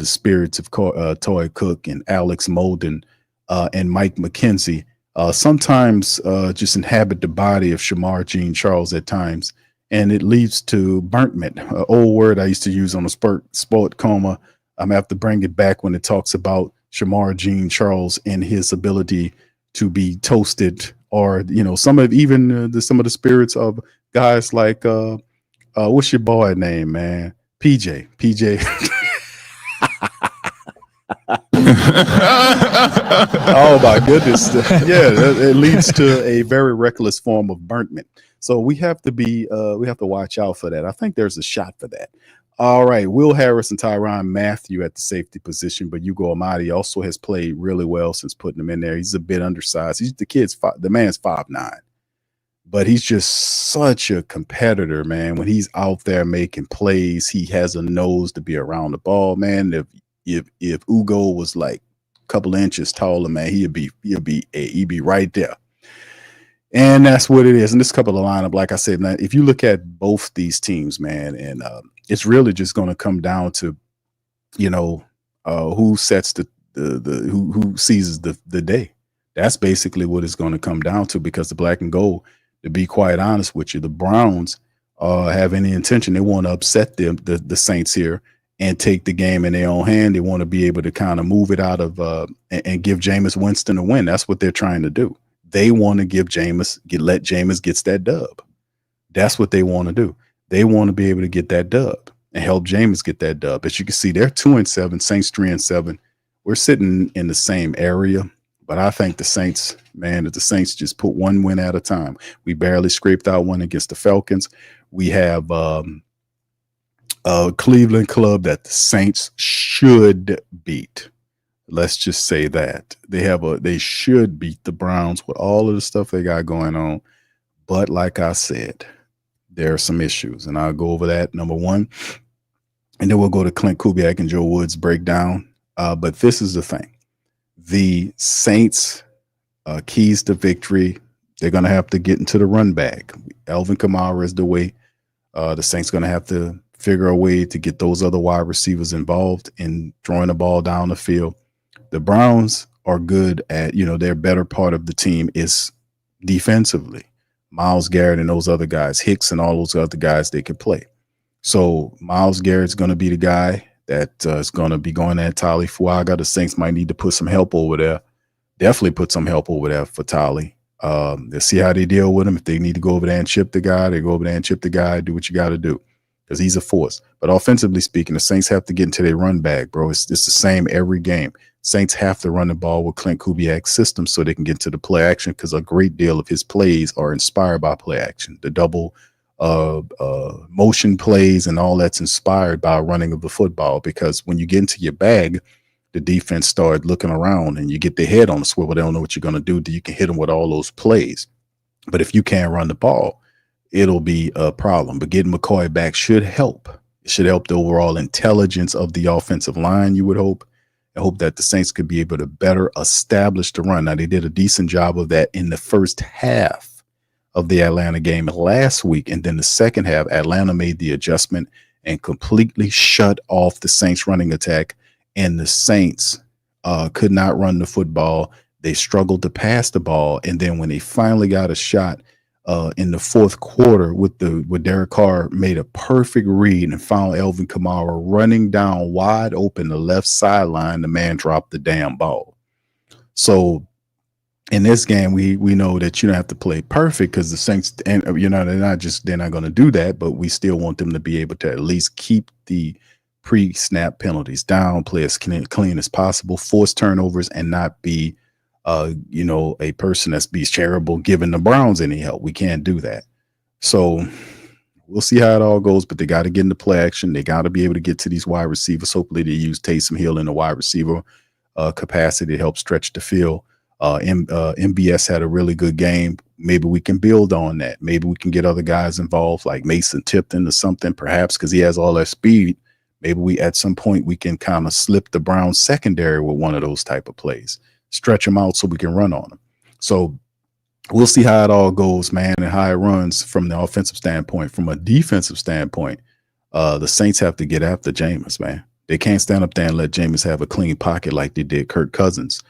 Speaker 1: spirits of Toy Cook and Alex Molden and Mike McKenzie sometimes just inhabit the body of Shamar Jean-Charles at times. And it leads to burntment, an old word I used to use on the Sports Coma. I'm going to have to bring it back when it talks about Shamar Jean-Charles and his ability to be toasted, or, some of the spirits of guys like, what's your boy name, man? PJ. Oh my goodness. Yeah, it leads to a very reckless form of burntment. So we have to watch out for that. I think there's a shot for that. All right, Will Harris and Tyrann Mathieu at the safety position, but Hugo Amadi also has played really well since putting him in there. He's a bit undersized. The man's 5'9", but he's just such a competitor, man. When he's out there making plays, he has a nose to be around the ball, man. If Ugo was like a couple inches taller, man, he'd be right there. And that's what it is. And this couple of lineup, like I said, man, if you look at both these teams, man, and it's really just going to come down to, who sets who seizes the day. That's basically what it's going to come down to, because the black and gold, to be quite honest with you, the Browns have any intention. They want to upset the Saints here. and take the game in their own hand. They want to be able to kind of move it out of and give Jameis Winston a win. That's what they're trying to do. They want to let Jameis gets that dub. That's what they want to do. They want to be able to get that dub and help Jameis get that dub. As you can see, they're 2-7, Saints 3-7. We're sitting in the same area, but I think the Saints, man, if the Saints just put one win at a time. We barely scraped out one against the Falcons. We have a Cleveland club that the Saints should beat. Let's just say that they should beat the Browns with all of the stuff they got going on. But like I said, there are some issues, and I'll go over that. Number one, and then we'll go to Clint Kubiak and Joe Woods breakdown. But this is the thing: the Saints' keys to victory. They're going to have to get into the run back. Alvin Kamara is the way. The Saints going to have to figure a way to get those other wide receivers involved in throwing the ball down the field. The Browns are good at, their better part of the team is defensively. Myles Garrett and those other guys, Hicks and all those other guys, they can play. So Myles Garrett's going to be the guy that is going to be going at Tali Fuaga. The Saints might need to put some help over there. Definitely put some help over there for Tali. They'll see how they deal with him. If they need to go over there and chip the guy, they go over there and chip the guy, do what you got to do, because he's a force. But offensively speaking, the Saints have to get into their run back, bro. It's the same every game. Saints have to run the ball with Clint Kubiak's system so they can get into the play action, because a great deal of his plays are inspired by play action. The double motion plays and all that's inspired by running of the football, because when you get into your bag, the defense started looking around and you get their head on the swivel. They don't know what you're going to do. You can hit them with all those plays. But if you can't run the ball, it'll be a problem. But getting McCoy back should help. It should help the overall intelligence of the offensive line, you would hope. I hope that the Saints could be able to better establish the run. Now, they did a decent job of that in the first half of the Atlanta game last week. And then the second half, Atlanta made the adjustment and completely shut off the Saints running attack. And the Saints could not run the football. They struggled to pass the ball. And then when they finally got a shot in the fourth quarter with Derek Carr made a perfect read and found Alvin Kamara running down wide open the left sideline, the man dropped the damn ball. So in this game, we know that you don't have to play perfect, because the Saints, and they're not going to do that, but we still want them to be able to at least keep the pre-snap penalties down, play as clean as possible, force turnovers, and not be a person that's be charitable giving the Browns any help. We can't do that. So we'll see how it all goes, but they got to get into play action. They got to be able to get to these wide receivers. Hopefully they use Taysom Hill in the wide receiver capacity to help stretch the field. MBS had a really good game. Maybe we can build on that. Maybe we can get other guys involved, like Mason Tipton or something, perhaps, because he has all that speed. Maybe at some point we can kind of slip the Browns secondary with one of those type of plays, stretch them out so we can run on them. So we'll see how it all goes, man, and how it runs from the offensive standpoint. From a defensive standpoint, the Saints have to get after Jameis, man. They can't stand up there and let Jameis have a clean pocket like they did Kirk Cousins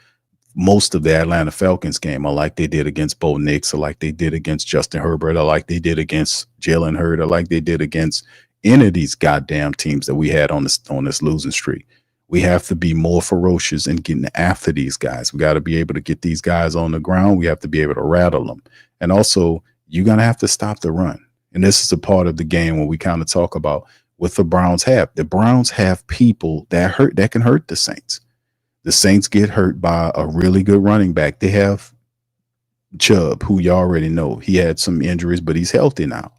Speaker 1: most of the Atlanta Falcons game, or like they did against Bo Nix, or like they did against Justin Herbert, or like they did against Jalen Hurd, or like they did against any of these goddamn teams that we had on this losing streak. We have to be more ferocious in getting after these guys. We got to be able to get these guys on the ground. We have to be able to rattle them. And also, you're going to have to stop the run. And this is a part of the game where we kind of talk about what the Browns have. The Browns have people that can hurt the Saints. The Saints get hurt by a really good running back. They have Chubb, who you already know. He had some injuries, but he's healthy now,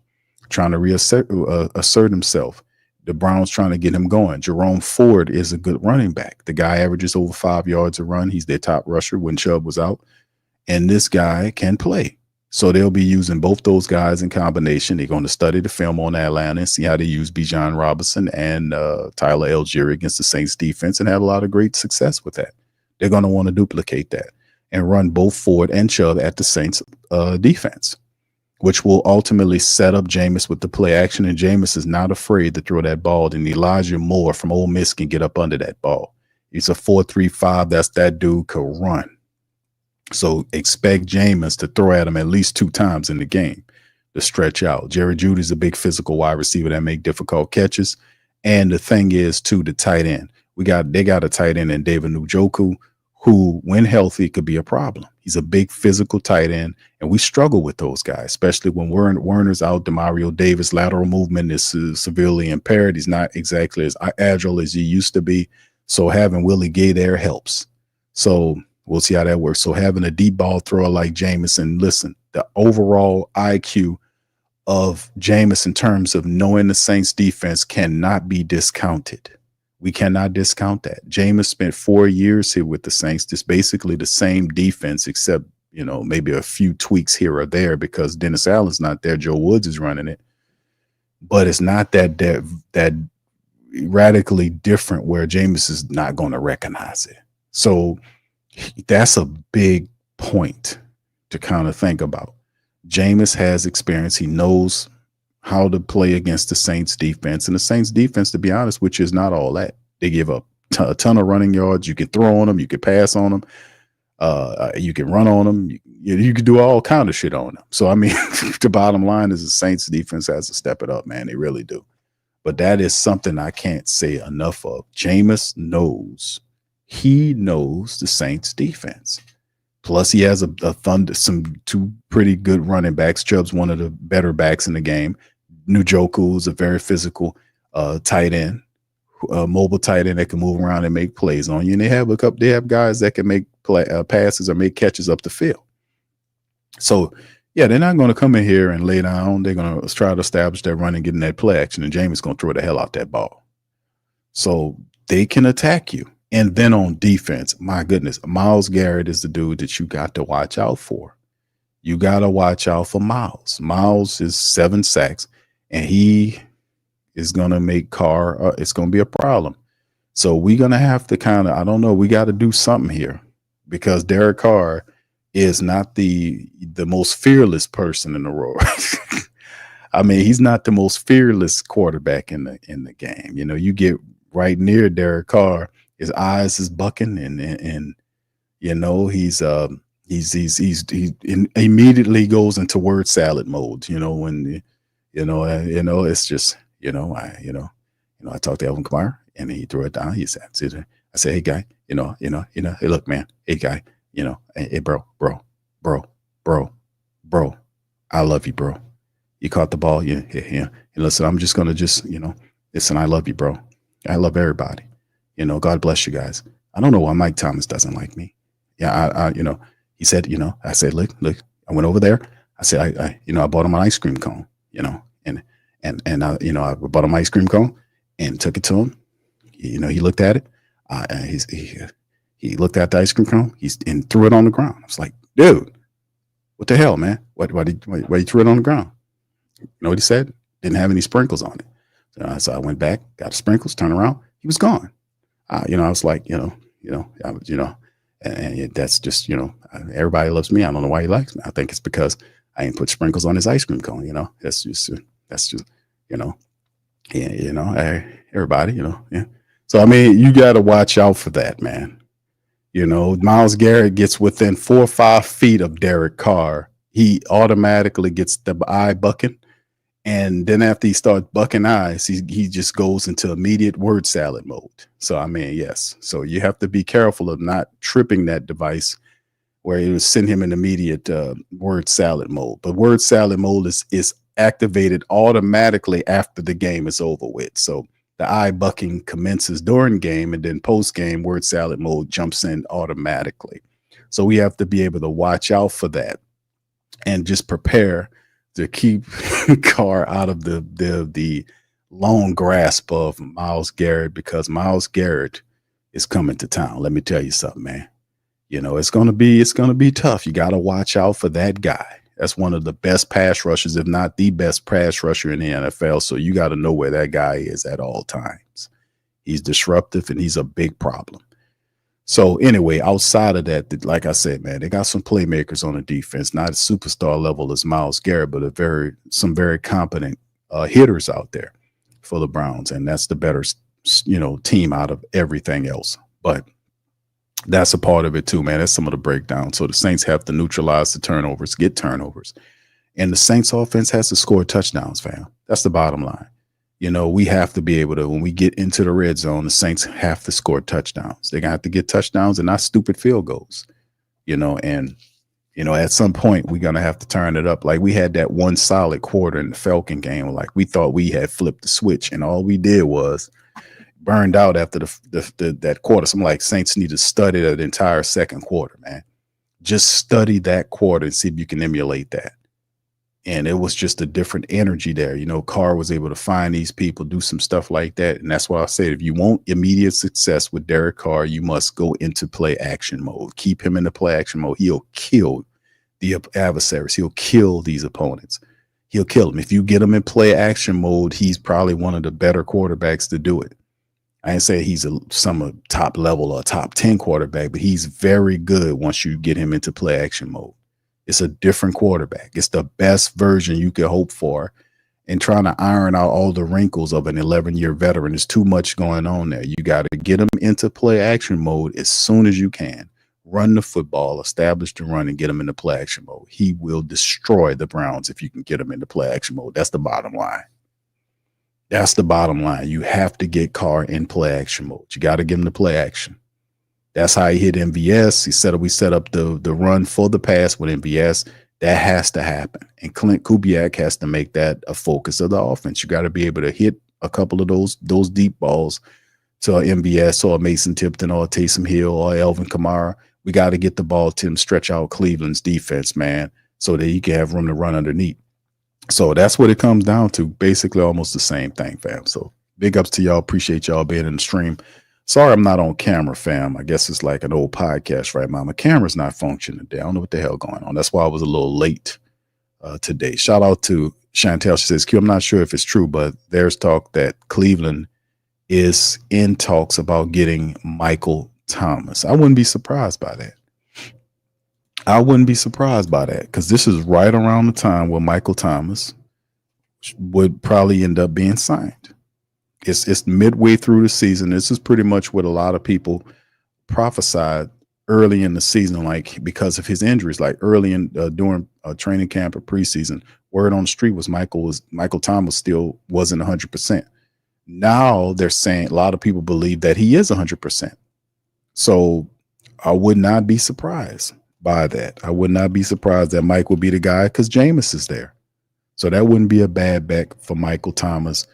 Speaker 1: trying to assert himself. The Browns trying to get him going. Jerome Ford is a good running back. The guy averages over 5 yards a run. He's their top rusher when Chubb was out. And this guy can play. So they'll be using both those guys in combination. They're going to study the film on Atlanta and see how they use Bijan Robinson and Tyler Algier against the Saints defense, and have a lot of great success with that. They're going to want to duplicate that and run both Ford and Chubb at the Saints defense, which will ultimately set up Jameis with the play action. And Jameis is not afraid to throw that ball. And Elijah Moore from Ole Miss can get up under that ball. He's a 4.35. That's that dude could run. So expect Jameis to throw at him at least 2 times in the game to stretch out. Jerry Jeudy's a big physical wide receiver that make difficult catches. And the thing is, too, the tight end. They got a tight end in David Njoku, who, when healthy, could be a problem. He's a big physical tight end, and we struggle with those guys, especially when Werner's out. Demario Davis' lateral movement is severely impaired. He's not exactly as agile as he used to be. So having Willie Gay there helps. So we'll see how that works. So having a deep ball thrower like Jameis, and listen, the overall IQ of Jameis in terms of knowing the Saints defense cannot be discounted. We cannot discount that. Jameis spent 4 years here with the Saints. Just basically the same defense, except, maybe a few tweaks here or there because Dennis Allen's not there. Joe Woods is running it. But it's not that radically different where Jameis is not going to recognize it. So that's a big point to kind of think about. Jameis has experience. He knows how to play against the Saints defense. And the Saints defense, to be honest, which is not all that. They give up a ton of running yards. You can throw on them. You can pass on them. You can run on them. You can do all kind of shit on them. So, I mean, the bottom line is the Saints defense has to step it up, man. They really do. But that is something I can't say enough of. Jameis knows. He knows the Saints defense. Plus, he has two pretty good running backs. Chubb's one of the better backs in the game. Njoku is a very physical tight end, mobile tight end that can move around and make plays on you. And they have guys that can make passes or make catches up the field. So, yeah, they're not going to come in here and lay down. They're going to try to establish that run and get in that play action, and Jameis going to throw the hell out that ball. So they can attack you. And then on defense, my goodness, Myles Garrett is the dude that you got to watch out for. You got to watch out for Myles. Myles is 7 sacks, and he is going to make Carr, it's going to be a problem. So we're going to have to we got to do something here because Derek Carr is not the most fearless person in the world. I mean, he's not the most fearless quarterback in the game. You get right near Derek Carr, his eyes is bucking, and he immediately goes into word salad mode. It's just I talked to Alvin Kamara and he threw it down. He said, I said, hey guy, hey look, man, hey guy, hey bro, I love you, bro. You caught the ball, yeah. And listen, I'm just gonna listen, I love you, bro. I love everybody. God bless you guys. I don't know why Mike Thomas doesn't like me. Yeah, he said, I said, look, I went over there. I said, I bought him an ice cream cone, and I bought him an ice cream cone and took it to him. He looked at it. He looked at the ice cream cone. And threw it on the ground. I was like, dude, what the hell, man? Why you threw it on the ground? You know what he said? Didn't have any sprinkles on it. So I went back, got the sprinkles, turned around. He was gone. I was like, and that's just, everybody loves me. I don't know why he likes me. I think it's because I didn't put sprinkles on his ice cream cone. That's just, everybody, yeah. So, I mean, you got to watch out for that, man. Myles Garrett gets within 4 or 5 feet of Derek Carr. He automatically gets the eye bucking. And then after he starts bucking eyes, he just goes into immediate word salad mode. So, I mean, yes. So you have to be careful of not tripping that device where it will send him in immediate word salad mode. But word salad mode is activated automatically after the game is over with. So the eye bucking commences during game, and then post game word salad mode jumps in automatically. So we have to be able to watch out for that and just prepare to keep Carr out of the long grasp of Myles Garrett, because Myles Garrett is coming to town. Let me tell you something, man. It's gonna be tough. You got to watch out for that guy. That's one of the best pass rushers, if not the best pass rusher in the NFL. So you got to know where that guy is at all times. He's disruptive and he's a big problem. So anyway, outside of that, like I said, man, they got some playmakers on the defense, not a superstar level as Myles Garrett, but some very competent hitters out there for the Browns. And that's the better, team out of everything else. But that's a part of it too, man. That's some of the breakdown. So the Saints have to neutralize the turnovers, get turnovers. And the Saints offense has to score touchdowns, fam. That's the bottom line. We have to be able to, when we get into the red zone, the Saints have to score touchdowns. They're going to have to get touchdowns and not stupid field goals, and at some point we're going to have to turn it up. Like we had that one solid quarter in the Falcon game. Like we thought we had flipped the switch and all we did was burned out after that quarter. So I'm like, Saints need to study that entire second quarter, man. Just study that quarter and see if you can emulate that. And it was just a different energy there. Carr was able to find these people, do some stuff like that. And that's why I said, if you want immediate success with Derek Carr, you must go into play action mode. Keep him in the play action mode. He'll kill the adversaries. He'll kill these opponents. He'll kill them. If you get him in play action mode, he's probably one of the better quarterbacks to do it. I ain't say he's some top level or top 10 quarterback, but he's very good once you get him into play action mode. It's a different quarterback. It's the best version you could hope for. And trying to iron out all the wrinkles of an 11-year veteran is too much going on there. You got to get him into play action mode as soon as you can. Run the football, establish the run, and get him into play action mode. He will destroy the Browns if you can get him into play action mode. That's the bottom line. That's the bottom line. You have to get Carr in play action mode. You got to get him to play action. That's how he hit MVS. We set up the run for the pass with MVS. That has to happen. And Clint Kubiak has to make that a focus of the offense. You got to be able to hit a couple of those deep balls to MVS or Mason Tipton or Taysom Hill or Elvin Kamara. We got to get the ball to him, stretch out Cleveland's defense, man, so that he can have room to run underneath. So that's what it comes down to. Basically almost the same thing, fam. So big ups to y'all. Appreciate y'all being in the stream. Sorry I'm not on camera, fam. I guess it's like an old podcast right now. My camera's not functioning today. I don't know what the hell going on. That's why I was a little late today. Shout out to Chantel. She says, Q, I'm not sure if it's true, but there's talk that Cleveland is in talks about getting Michael Thomas. I wouldn't be surprised by that. Because this is right around the time where Michael Thomas would probably end up being signed. It's midway through the season. This is pretty much what a lot of people prophesied early in the season, like because of his injuries, like early in during training camp or preseason. Word on the street was Michael Thomas still wasn't 100%. Now they're saying a lot of people believe that he is 100%. So I would not be surprised by that. I would not be surprised that Mike will be the guy because Jameis is there. So that wouldn't be a bad bet for Michael Thomas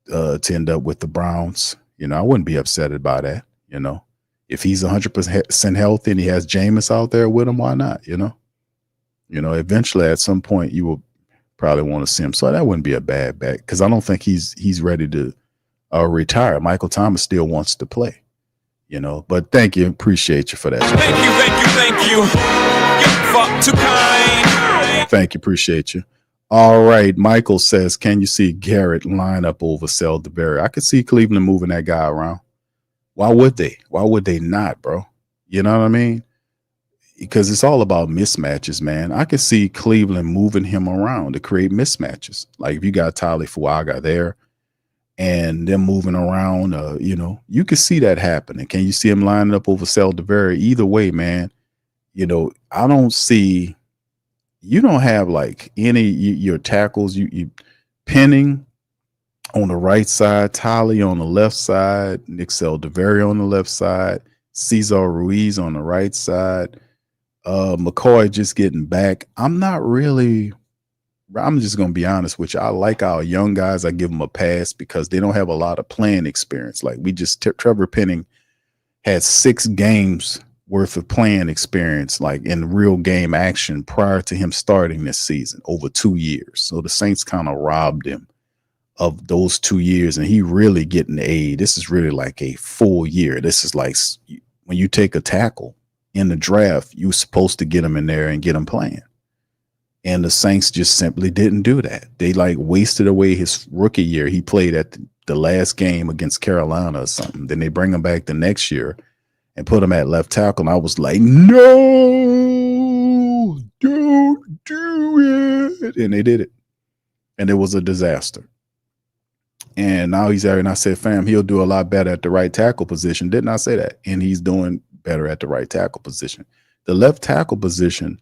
Speaker 1: to end up with the Browns. I wouldn't be upset about that. If he's 100% healthy and he has Jameis out there with him, why not? Eventually at some point you will probably want to see him. So that wouldn't be a bad bet because I don't think he's ready to retire. Michael Thomas still wants to play. But thank you. Appreciate you for that.
Speaker 3: Thank you. You're fuck too kind.
Speaker 1: Thank you. Appreciate you. All right. Michael says, can you see Garrett line up over Selderberry? I could see Cleveland moving that guy around. Why would they? Why would they not, bro? You know what I mean? Because it's all about mismatches, man. I could see Cleveland moving him around to create mismatches. Like if you got Tyler Fuaga there, and them moving around, you can see that happening. Can you see him lining up over Selderberry? Either way, man, I don't see, you don't have like any, your tackles, you Penning on the right side, Tolly on the left side, Nick Selderberry on the left side, Cesar Ruiz on the right side, McCoy just getting back. I'm just going to be honest with you. I like our young guys. I give them a pass because they don't have a lot of playing experience. Like Trevor Penning had 6 games worth of playing experience, like in real game action prior to him starting this season over 2 years. So the Saints kind of robbed him of those 2 years and he really getting this is really like a full year. This is like when you take a tackle in the draft, you're supposed to get him in there and get him playing. And the Saints just simply didn't do that. They like wasted away his rookie year. He played at the last game against Carolina or something. Then they bring him back the next year and put him at left tackle. And I was like, no, don't do it. And they did it. And it was a disaster. And now he's there. And I said, fam, he'll do a lot better at the right tackle position. Didn't I say that? And he's doing better at the right tackle position. The left tackle position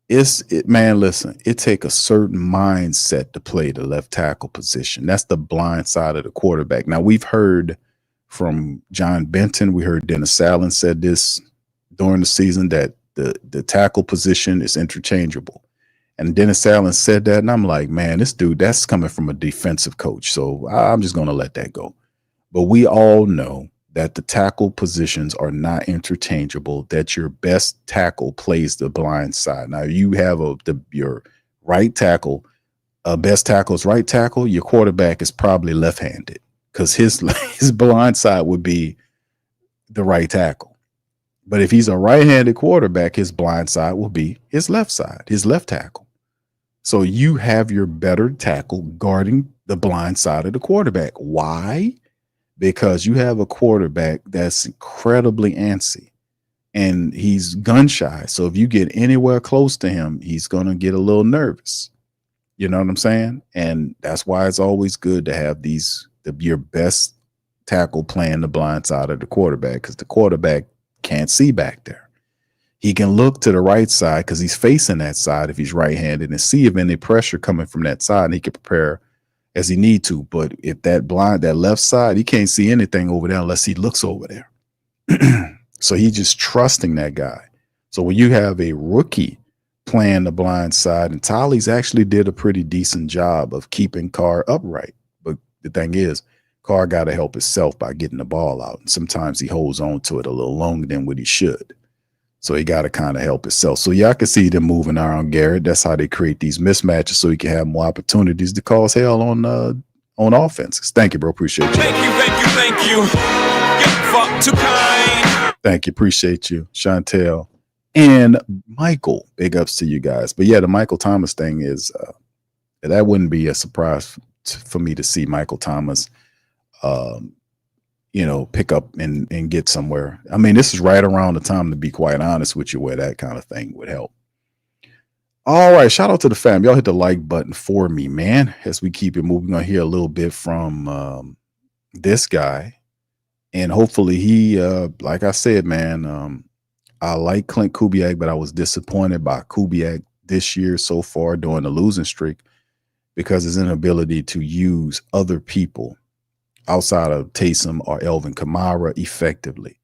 Speaker 1: Man, listen, it take a certain mindset to play the left tackle position. That's the blind side of the quarterback. Now, we've heard from John Benton, we heard Dennis Allen said this during the season, that the tackle position is interchangeable. And Dennis Allen said that, and I'm like, man, this dude, that's coming from a defensive coach. So I'm just going to let that go. But we all know that the tackle positions are not interchangeable, that your best tackle plays the blind side. Now, you have your right tackle, best tackle is right tackle, your quarterback is probably left-handed because his blind side would be the right tackle. But if he's a right-handed quarterback, his blind side will be his left side, his left tackle. So you have your better tackle guarding the blind side of the quarterback. Why? Because you have a quarterback that's incredibly antsy and he's gun shy. So if you get anywhere close to him, he's going to get a little nervous. You know what I'm saying? And that's why it's always good to have your best tackle playing the blind side of the quarterback, because the quarterback can't see back there. He can look to the right side because he's facing that side if he's right-handed and see if any pressure coming from that side, and he can prepare as he need to. But if that left side, he can't see anything over there unless he looks over there. So he's just trusting that guy. So when you have a rookie playing the blind side, and Tolly's actually did a pretty decent job of keeping Carr upright. But the thing is, Carr got to help himself by getting the ball out. And sometimes he holds on to it a little longer than what he should. So he got to kind of help himself. So yeah, I can see them moving around Garrett. That's how they create these mismatches so he can have more opportunities to cause hell on offense. Thank you, bro. Appreciate you.
Speaker 3: Thank you. Get fucked too kind.
Speaker 1: Thank you. Appreciate you, Chantel and Michael. Big ups to you guys. But yeah, the Michael Thomas thing is that wouldn't be a surprise for me to see Michael Thomas pick up and get somewhere. I mean, this is right around the time, to be quite honest with you, where that kind of thing would help. All right. Shout out to the fam. Y'all hit the like button for me, man, as we keep it moving. We're going to hear a little bit from this guy. And hopefully he, like I said, man, I like Clint Kubiak, but I was disappointed by Kubiak this year so far during the losing streak because his inability to use other people outside of Taysom or Elvin Kamara effectively.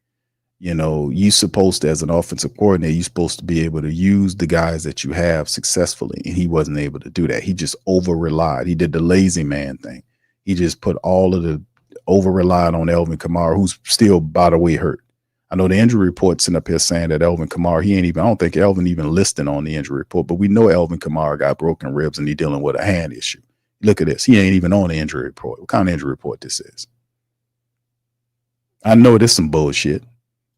Speaker 1: You know, you supposed to, as an offensive coordinator, you're supposed to be able to use the guys that you have successfully, and he wasn't able to do that. He just over-relied. He did the lazy man thing. He just put all of the over-relied on Elvin Kamara, who's still, by the way, hurt. I know the injury report's sitting up here saying that Elvin Kamara, I don't think Elvin even listed on the injury report, but we know Elvin Kamara got broken ribs and he's dealing with a hand issue. Look at this. He ain't even on the injury report. What kind of injury report this is? I know this is some bullshit,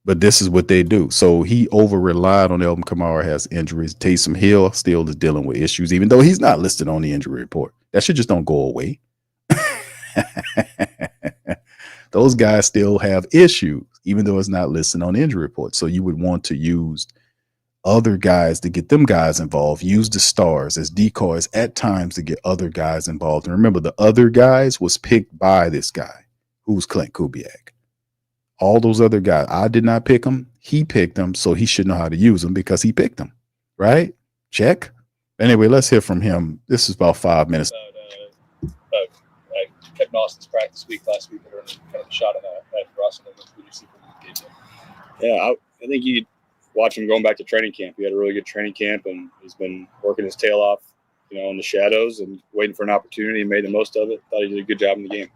Speaker 1: but this is what they do. So he over-relied on Elvin Kamara, has injuries. Taysom Hill still is dealing with issues, even though he's not listed on the injury report. That shit just don't go away. Those guys still have issues, even though it's not listed on the injury report. So you would want to use other guys to get them guys involved, use the stars as decoys at times to get other guys involved. And remember, the other guys was picked by this guy, who's Clint Kubiak. All those other guys, I did not pick them. He picked them, so he should know how to use them because he picked them, right? Check. Anyway, let's hear from him. This is about 5 minutes.
Speaker 5: Kevin Austin's practice week last week, or kind of a shot at Russell. What did you see from the game? Yeah, I think you watch him going back to training camp. He had a really good training camp, and he's been working his tail off, in the shadows and waiting for an opportunity. He made the most of it. Thought he did a good job in the game.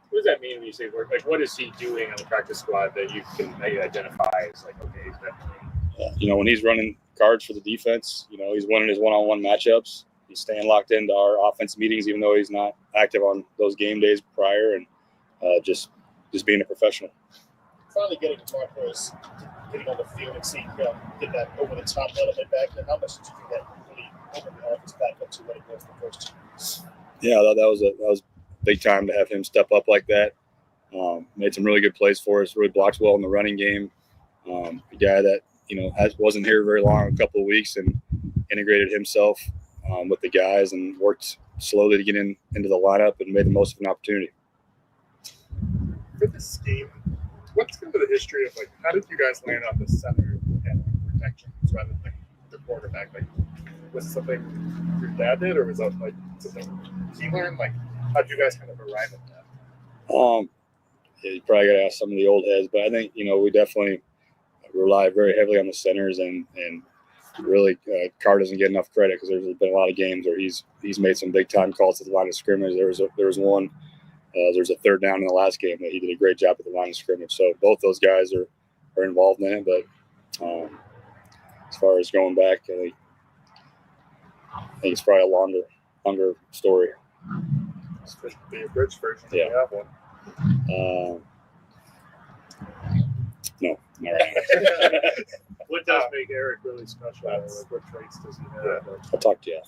Speaker 6: What does that mean when you say work? Like, what is he doing on the practice squad that you can maybe identify as like, okay, he's definitely.
Speaker 5: When he's running cards for the defense, he's winning his one-on-one matchups. He's staying locked into our offense meetings, even though he's not active on those game days prior, and just being a professional.
Speaker 6: Finally getting to Marcos, getting on the field and seeing him get that over the top element back there. How much did you think that really opened the offense back up to what it was the first 2 weeks?
Speaker 5: Yeah, that was big time to have him step up like that. Made some really good plays for us. Really blocks well in the running game. A guy that wasn't here very long, a couple of weeks, and integrated himself with the guys and worked slowly to get into the lineup and made the most of an opportunity.
Speaker 6: For this scheme, what's kind of the history of how did you guys land on the center and protections rather than the quarterback? Like, was it something your dad did, or was that like something he learned? Like, how'd you guys kind of arrive at that?
Speaker 5: Yeah, you probably got to ask some of the old heads, but I think we definitely rely very heavily on the centers, and really Carr doesn't get enough credit because there's been a lot of games where he's made some big time calls at the line of scrimmage. There was one. There's a third down in the last game that he did a great job at the line of scrimmage. So both those guys are involved in it. But as far as going back, I think it's probably a longer story.
Speaker 6: The abridged version.
Speaker 5: Yeah.
Speaker 6: You have one.
Speaker 5: No, not right.
Speaker 6: What does make Eric really special? Like, what traits does he have?
Speaker 5: I'll talk to you.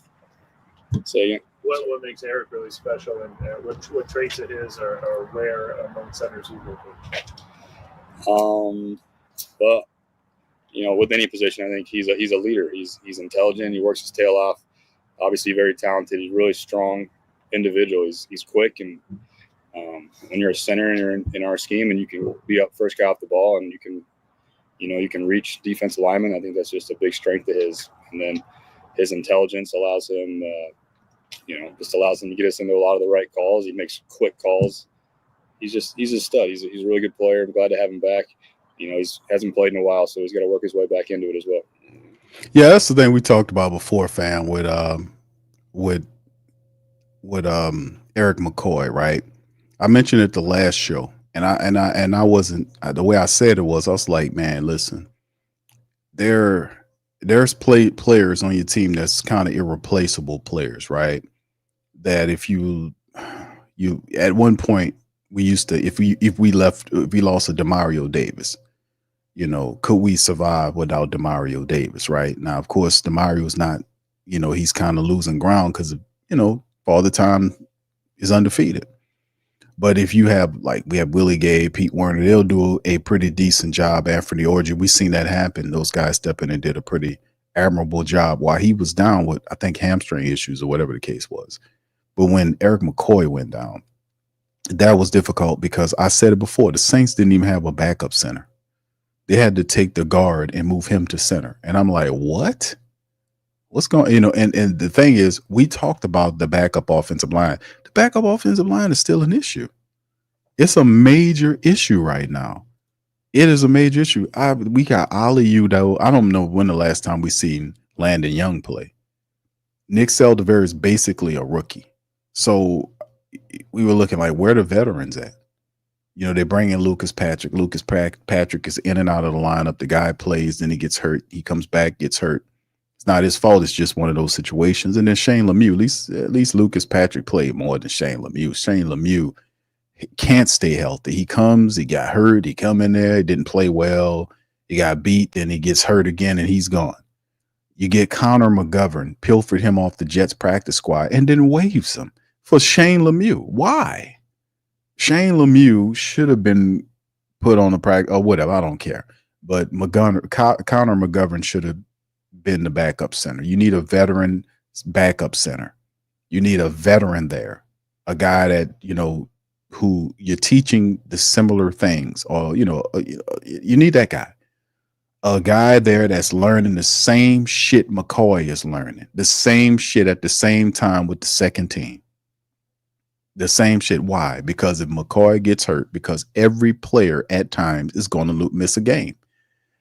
Speaker 5: Say again.
Speaker 6: What makes Eric really special, and what traits it is are rare among centers you work with?
Speaker 5: Well, with any position, I think he's a leader. He's intelligent. He works his tail off. Obviously, very talented. He's a really strong individual. He's quick, and when you're a center and you're in our scheme, and you can be up first guy off the ball, and you can reach defensive linemen. I think that's just a big strength of his. And then his intelligence allows him, to get us into a lot of the right calls. He makes quick calls. He's a stud. He's a really good player. I'm glad to have him back. He hasn't played in a while, so he's got to work his way back into it as well.
Speaker 1: Yeah, that's the thing we talked about before, fam, with Eric McCoy, right? I mentioned it the last show, and I wasn't the way I said it was. I was like, man, listen, there's players on your team that's kind of irreplaceable players, right? That if you at one point we used to, if we lost a Demario Davis, could we survive without Demario Davis, right? Now, of course, Demario's not, he's kind of losing ground because Father Time is undefeated. But if you have, like, we have Willie Gay, Pete Werner, they'll do a pretty decent job. Anthony Orji, we've seen that happen. Those guys step in and did a pretty admirable job while he was down with, I think, hamstring issues or whatever the case was. But when Eric McCoy went down, that was difficult because I said it before, the Saints didn't even have a backup center. They had to take the guard and move him to center. And I'm like, what? What's going, and the thing is, we talked about the backup offensive line. The backup offensive line is still an issue. It's a major issue right now. It is a major issue. We got Ali though. I don't know when the last time we seen Landon Young play. Nick Seldiveri is basically a rookie. So we were looking like, where the veterans at? They bring in Lucas Patrick. Lucas Patrick is in and out of the lineup. The guy plays, then he gets hurt. He comes back, gets hurt. It's not his fault. It's just one of those situations. And then Shane Lemieux, at least Lucas Patrick played more than Shane Lemieux. Shane Lemieux can't stay healthy. He comes, he got hurt. He come in there, he didn't play well. He got beat, then he gets hurt again, and he's gone. You get Connor McGovern, pilfered him off the Jets practice squad, and then waves him for Shane Lemieux. Why? Shane Lemieux should have been put on the practice or whatever. I don't care. But Connor McGovern should have been the backup center. You need a veteran backup center. You need a veteran there, a guy that, who you're teaching the similar things, or, you need that guy. A guy there that's learning the same shit McCoy is learning, the same shit at the same time with the second team. The same shit. Why? Because if McCoy gets hurt, because every player at times is going to miss a game.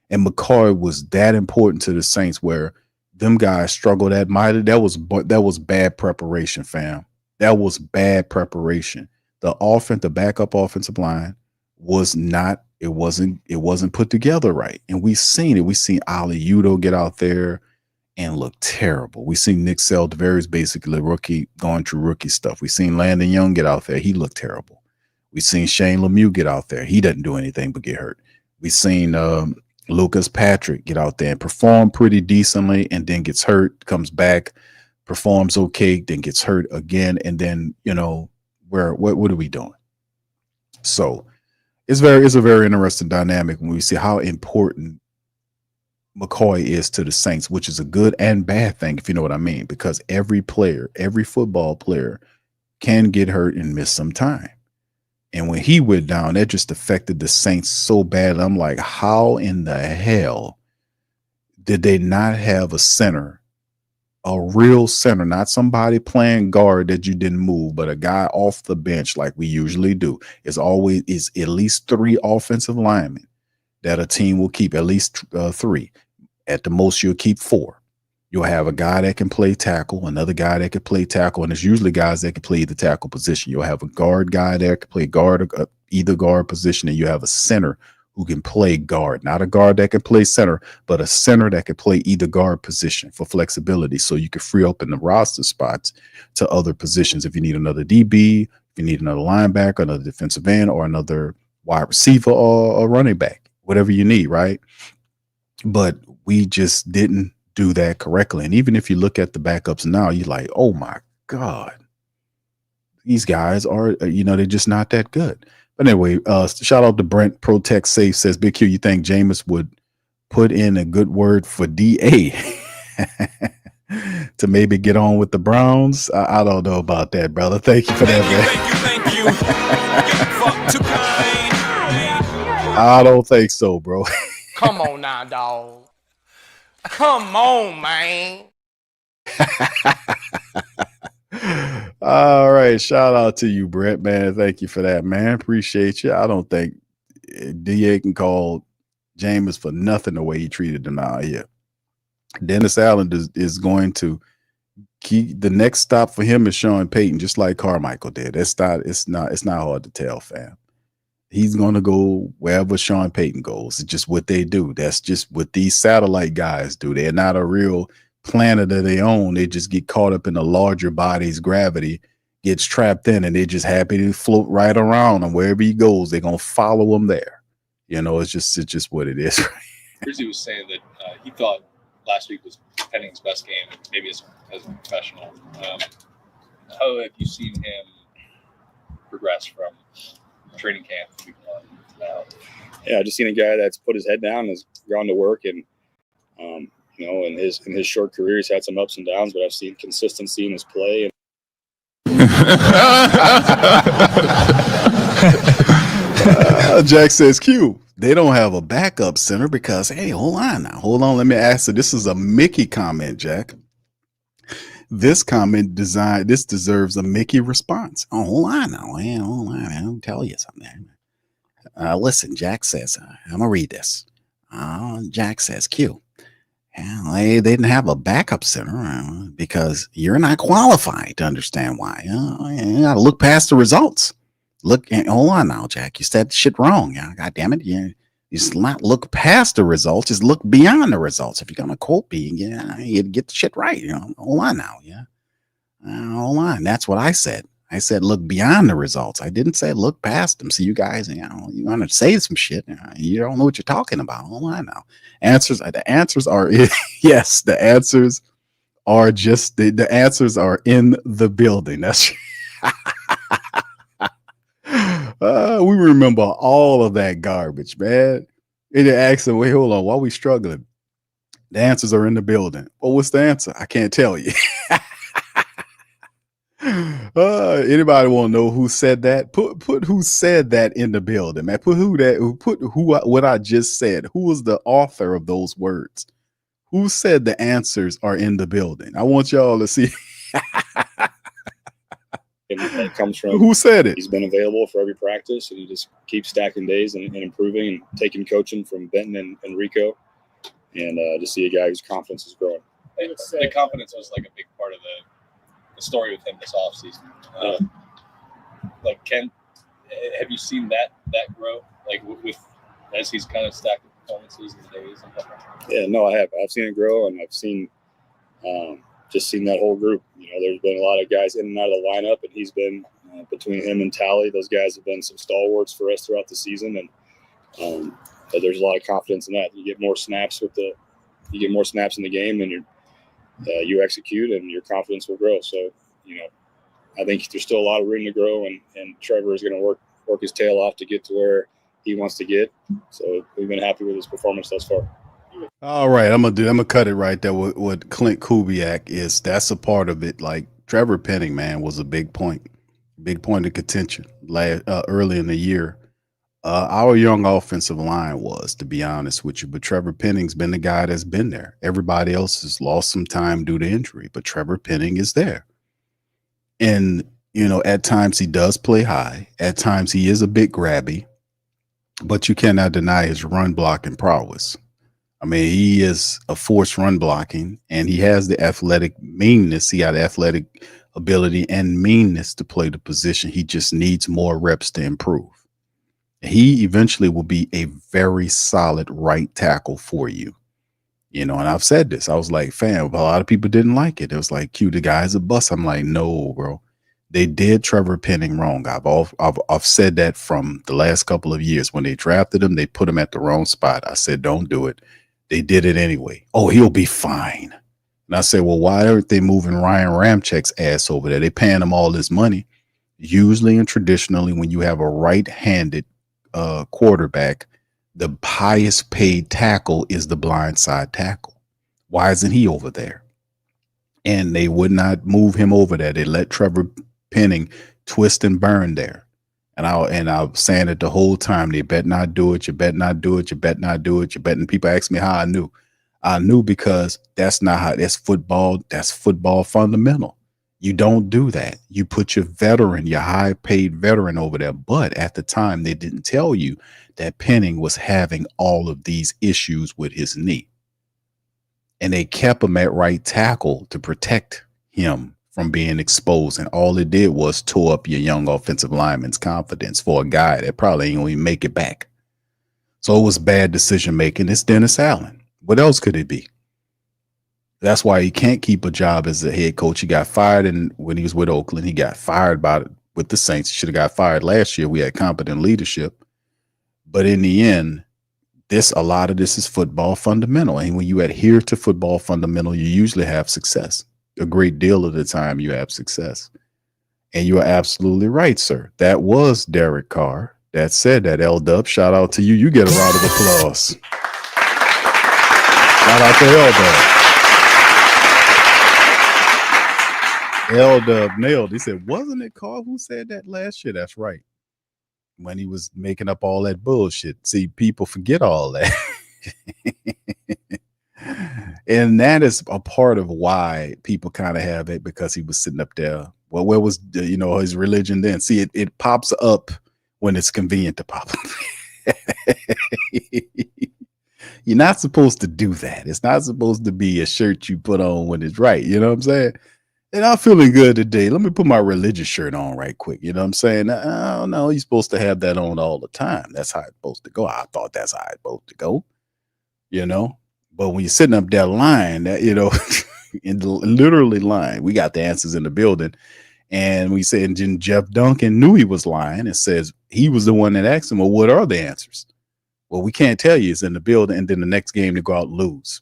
Speaker 1: And McCoy was that important to the Saints where them guys struggled that mighty. That was bad preparation, fam. That was bad preparation. The backup offensive line wasn't put together right. And we've seen it. We've seen Ali Udo get out there and look terrible. We've seen Nick Seldiveri basically rookie, going through rookie stuff. We've seen Landon Young get out there. He looked terrible. We've seen Shane Lemieux get out there. He doesn't do anything but get hurt. We've seen Lucas Patrick get out there and perform pretty decently and then gets hurt, comes back, performs okay, then gets hurt again. And then, what are we doing? So it's a very interesting dynamic when we see how important McCoy is to the Saints, which is a good and bad thing, if you know what I mean, because every football player can get hurt and miss some time. And when he went down, that just affected the Saints so bad. I'm like, how in the hell did they not have a center, a real center, not somebody playing guard that you didn't move, but a guy off the bench like we usually do? Is at least 3 offensive linemen that a team will keep, at least 3. At the most, you'll keep 4. You'll have a guy that can play tackle, another guy that can play tackle, and it's usually guys that can play the tackle position. You'll have a guard guy that can play guard, either guard position, and you have a center who can play guard. Not a guard that can play center, but a center that can play either guard position for flexibility, so you can free up in the roster spots to other positions. If you need another DB, if you need another linebacker, another defensive end, or another wide receiver or a running back, whatever you need, right? But we just didn't do that correctly. And even if you look at the backups now, you're like, oh my God, these guys are, they're just not that good. But anyway, shout out to Brent. Protect Safe says, Big Q, you think Jameis would put in a good word for DA to maybe get on with the Browns? I don't know about that, brother. Thank you for that, man.
Speaker 3: Thank you. Fuck too kind.
Speaker 1: I don't think so, bro.
Speaker 7: Come on now, dog. Come on, man.
Speaker 1: All right. Shout out to you, Brett, man. Thank you for that, man. Appreciate you. I don't think DA can call Jameis for nothing the way he treated him out here. Dennis Allen is going to keep the next stop for him is Sean Payton, just like Carmichael did. It's not hard to tell, fam. He's going to go wherever Sean Payton goes. It's just what they do. That's just what these satellite guys do. They're not a real planet of their own. They just get caught up in the larger body's gravity, gets trapped in, and they're just happy to float right around. And wherever he goes, they're going to follow him there. It's just what it is.
Speaker 5: Rizzy was saying that he thought last week was Penning's best game, maybe as a professional. How have you seen him progress from training camp week 1 now? Yeah, just seen a guy that's put his head down, has gone to work, and in his short career, he's had some ups and downs, but I've seen consistency in his play.
Speaker 1: Jack says, Q, they don't have a backup center because, hey, hold on. Let me ask you. This is a Mickey comment, Jack. This comment deserves a Mickey response. Oh, hold on now. Hold on. I'll tell you something. Listen, Jack says, I'm going to read this. Jack says, Q, they didn't have a backup center because you're not qualified to understand why. You got to look past the results. Hold on now, Jack. You said shit wrong. God damn it. You just not look past the results. Just look beyond the results. If you're going to quote me, you get the shit right. Hold on now. Hold on. That's what I said. I said, look beyond the results. I didn't say look past them. So you guys, you want to say some shit. You don't know what you're talking about. Hold on now. The answers are, yes, the answers are just, the answers are in the building. That's we remember all of that garbage, man. And they asked them, wait, hold on, why are we struggling? The answers are in the building. Well, what's the answer? I can't tell you. Anybody want to know who said that? Put who said that in the building, man. Put what I just said. Who was the author of those words? Who said the answers are in the building? I want y'all to see.
Speaker 5: And that comes from
Speaker 1: who said it.
Speaker 5: He's been available for every practice, and he just keeps stacking days and improving and taking coaching from Benton and Rico, and to see a guy whose confidence is growing. The confidence was like a big part of the story with him this offseason. Ken, have you seen that grow? Like with as he's kind of stacked the performances and the days and stuff? Yeah, no, I have. I've seen it grow, and I've seen just seen that whole group. There's been a lot of guys in and out of the lineup, and he's been between him and Tally. Those guys have been some stalwarts for us throughout the season, and but there's a lot of confidence in that. You get more snaps in the game, and you execute, and your confidence will grow. So, I think there's still a lot of room to grow, and Trevor is going to work his tail off to get to where he wants to get. So we've been happy with his performance thus far.
Speaker 1: All right, I'm gonna cut it right there. What Clint Kubiak is, that's a part of it. Like Trevor Penning, man, was a big point of contention early in the year. Our young offensive line was, to be honest with you, but Trevor Penning's been the guy that's been there. Everybody else has lost some time due to injury, but Trevor Penning is there. And, at times he does play high. At times he is a bit grabby, but you cannot deny his run blocking prowess. I mean, he is a force run blocking, and he has the athletic meanness. He got athletic ability and meanness to play the position. He just needs more reps to improve. He eventually will be a very solid right tackle for you. And I've said this. I was like, fam, a lot of people didn't like it. It was like, Q, the guy's a bust. I'm like, no, bro. They did Trevor Penning wrong. I've said that from the last couple of years. When they drafted him, they put him at the wrong spot. I said, don't do it. They did it anyway. Oh, he'll be fine. And I said, well, why aren't they moving Ryan Ramczak's ass over there? They paying him all this money. Usually and traditionally, when you have a right-handed quarterback, the highest paid tackle is the blind side tackle. Why isn't he over there? And they would not move him over there. They let Trevor Penning twist and burn there. And I was saying it the whole time. They bet not do it. You bet not do it. You bet not do it. You bet. And people ask me how I knew. I knew because that's not how. That's football. That's football fundamental. You don't do that. You put your veteran, your high-paid veteran over there. But at the time, they didn't tell you that Penning was having all of these issues with his knee. And they kept him at right tackle to protect him from being exposed. And all it did was tore up your young offensive lineman's confidence for a guy that probably ain't going to make it back. So it was bad decision-making. It's Dennis Allen. What else could it be? That's why he can't keep a job as a head coach. He got fired when he was with Oakland. He got fired with the Saints. He should have got fired last year. We had competent leadership. But in the end, a lot of this is football fundamental. And when you adhere to football fundamental, you usually have success. A great deal of the time you have success. And you are absolutely right, sir. That was Derek Carr. That said that, L-Dub. Shout out to you. You get a round of applause. Shout out to L-Dub. L-Dub nailed. He said, wasn't it Carr who said that last year? That's right. When he was making up all that bullshit. See, people forget all that. And that is a part of why people kind of have it, because he was sitting up there. Well, where was his religion then? See, it pops up when it's convenient to pop up. You're not supposed to do that. It's not supposed to be a shirt you put on when it's right. You know what I'm saying? And I'm feeling good today. Let me put my religious shirt on right quick. You know what I'm saying? Oh, no, you're supposed to have that on all the time. That's how it's supposed to go. I thought that's how it's supposed to go, But when you're sitting up there lying, literally lying, we got the answers in the building. And we said, and Jeff Duncan knew he was lying and says he was the one that asked him, well, what are the answers? Well, we can't tell you. It's in the building. And then the next game they go out and lose.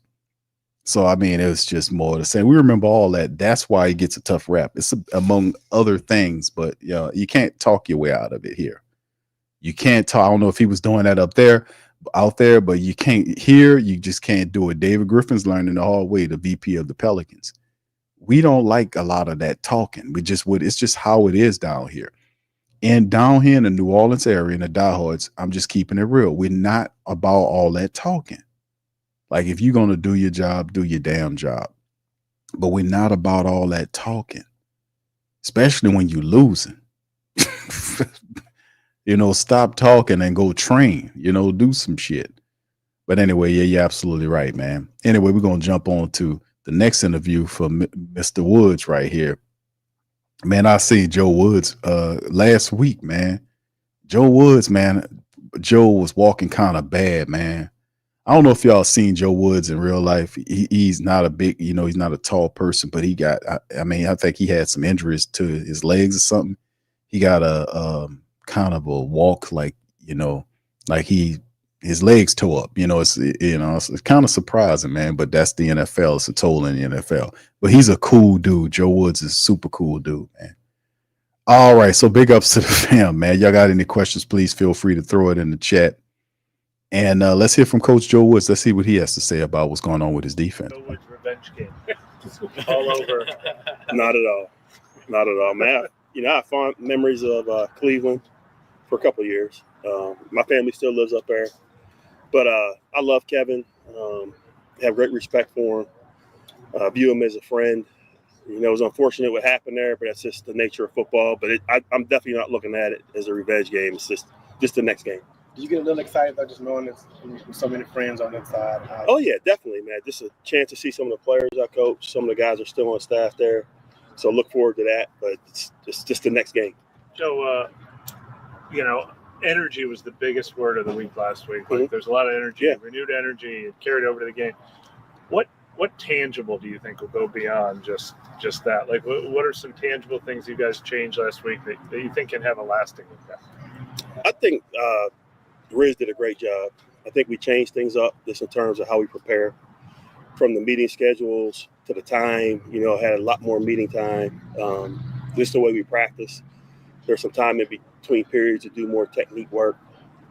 Speaker 1: So, I mean, it was just more to say. We remember all that. That's why he gets a tough rap. It's among other things, but you can't talk your way out of it here. You can't talk. I don't know if he was doing that out there, but you can't here. You just can't do it. David Griffin's learning the hard way, the VP of the Pelicans. We don't like a lot of that talking. It's just how it is down here. And down here in the New Orleans area, in the diehards, I'm just keeping it real. We're not about all that talking. Like, if you're going to do your job, do your damn job. But we're not about all that talking, especially when you're losing. Stop talking and go train, do some shit. But anyway, yeah, you're absolutely right, man. Anyway, we're going to jump on to the next interview for Mr. Woods right here. Man, I seen Joe Woods last week, man. Joe Woods, man. Joe was walking kind of bad, man. I don't know if y'all seen Joe Woods in real life. He's not a big, he's not a tall person, but I think he had some injuries to his legs or something. He got a kind of a walk like his legs tore up. It's kind of surprising, man, but that's the NFL. It's a toll in the NFL. But he's a cool dude. Joe Woods is a super cool dude, man. All right, so big ups to the fam, man. Y'all got any questions, please feel free to throw it in the chat. And let's hear from Coach Joe Woods. Let's see what he has to say about what's going on with his defense.
Speaker 6: Joe Woods revenge game. All over.
Speaker 8: Not at all. Not at all, man. I have fond memories of Cleveland. for a couple of years. My family still lives up there. But I love Kevin. Have great respect for him. View him as a friend. You know, it was unfortunate what happened there, but that's just the nature of football. But I'm definitely not looking at it as a revenge game. It's just the next game.
Speaker 9: Did you get a little excited though, just knowing that so many friends on that side?
Speaker 8: Oh, yeah, definitely, man. Just a chance to see some of the players I coach. Some of the guys are still on staff there. So look forward to that. But it's just the next game.
Speaker 10: Joe, you know, energy was the biggest word of the week last week. Like, there's a lot of energy, renewed energy, it carried over to the game. What tangible do you think will go beyond just that? Like, what are some tangible things you guys changed last week that you think can have a lasting impact?
Speaker 8: I think Riz did a great job. I think we changed things up just in terms of how we prepare, from the meeting schedules to the time. You know, had a lot more meeting time. Just the way we practice. There's some time in between periods to do more technique work,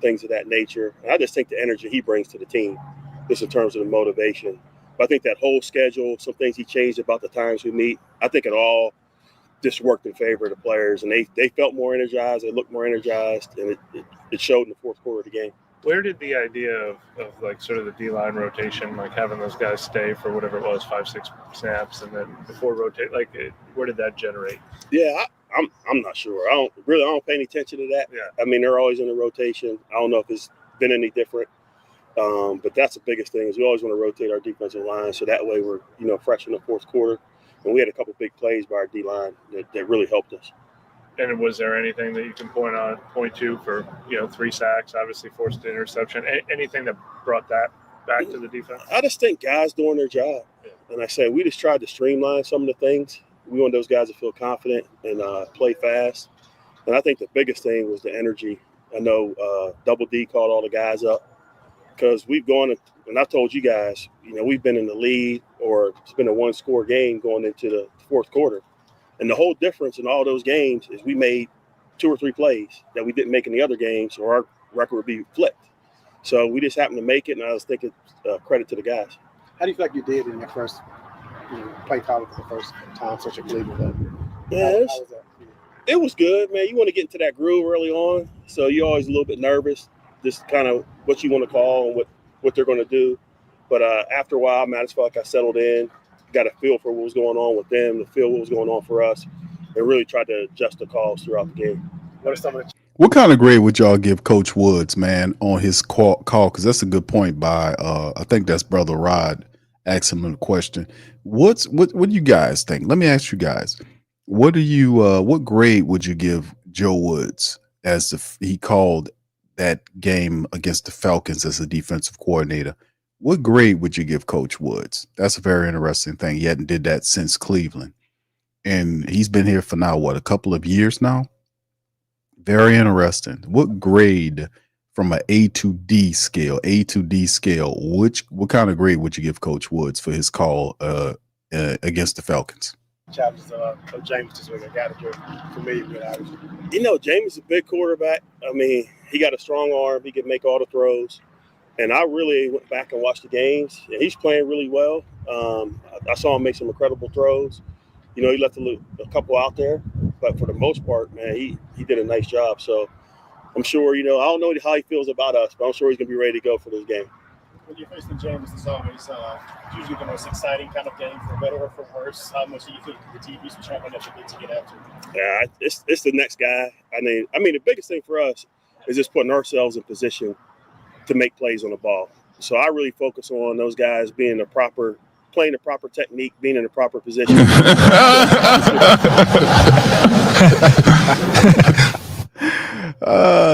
Speaker 8: things of that nature. And I just think the energy he brings to the team, just in terms of the motivation. But I think that whole schedule, some things he changed about the times we meet, I think it all just worked in favor of the players. And they felt more energized, they looked more energized, and it showed in the fourth quarter of the game.
Speaker 10: Where did the idea of like sort of the D-line rotation, like having those guys stay for whatever it was, 5-6 snaps, and then before rotate, like where did that generate?
Speaker 8: Yeah, I'm not sure. I don't pay any attention to that.
Speaker 10: Yeah.
Speaker 8: I mean, they're always in the rotation. I don't know if it's been any different. But that's the biggest thing is we always want to rotate our defensive line. So that way we're, you know, fresh in the fourth quarter. And we had a couple big plays by our D-line that really helped us.
Speaker 10: And was there anything that you can point to for, you know, 3 sacks, obviously forced an interception, anything that brought that back to the defense?
Speaker 8: I just think guys doing their job. Yeah. And I say we just tried to streamline some of the things. We want those guys to feel confident and play fast. And I think the biggest thing was the energy. I know Double D called all the guys up because we've gone, and I told you guys, you know, we've been in the lead or it's been a 1-score game going into the fourth quarter. And the whole difference in all those games is we made 2 or 3 plays that we didn't make in the other games, or our record would be flipped. So we just happened to make it, and I was thinking credit to the guys.
Speaker 9: How do you feel like you did in your first play college for the first time, such a Cleveland?
Speaker 8: Yeah,
Speaker 9: how was that?
Speaker 8: It was good, man. You want to get into that groove early on, so you're always a little bit nervous, just kind of what you want to call and what they're going to do. But after a while, man, I just felt like I settled in, got a feel for what was going on with them, to feel what was going on for us, and really tried to adjust the calls throughout the game.
Speaker 1: What kind of grade would y'all give Coach Woods, man, on his call? Because that's a good point by, I think that's Brother Rod asked him a question. What do you guys think? Let me ask you guys. What grade would you give Joe Woods as he called that game against the Falcons as a defensive coordinator? What grade would you give Coach Woods? That's a very interesting thing. He hadn't did that since Cleveland. And he's been here for now, a couple of years now? Very interesting. What grade from an A to D scale, what kind of grade would you give Coach Woods for his call against the Falcons?
Speaker 9: Challenges of Jameis this week. I got to get familiar with it.
Speaker 8: You know, Jameis is a big quarterback. I mean, he got a strong arm. He can make all the throws. And I really went back and watched the games, and he's playing really well. I saw him make some incredible throws. You know, he left a couple out there, but for the most part, man, he did a nice job. So I'm sure, you know, I don't know how he feels about us, but I'm sure he's going to be ready to go for this game.
Speaker 6: When you're facing Jameis, it's always usually the most exciting kind of game, for better or for worse. How much do you think the TV's championship to get after?
Speaker 8: Yeah, it's the next guy. I mean, the biggest thing for us is just putting ourselves in position to make plays on the ball. So I really focus on those guys playing the proper technique, being in the proper position.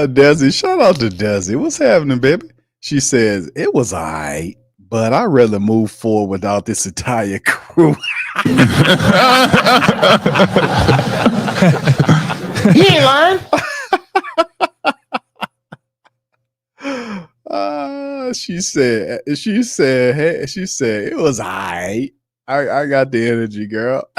Speaker 1: Desi, shout out to Desi. What's happening, baby? She says, it was all right, but I'd rather move forward without this entire crew.
Speaker 7: He ain't lying.
Speaker 1: She said, it was all right. I got the energy, girl.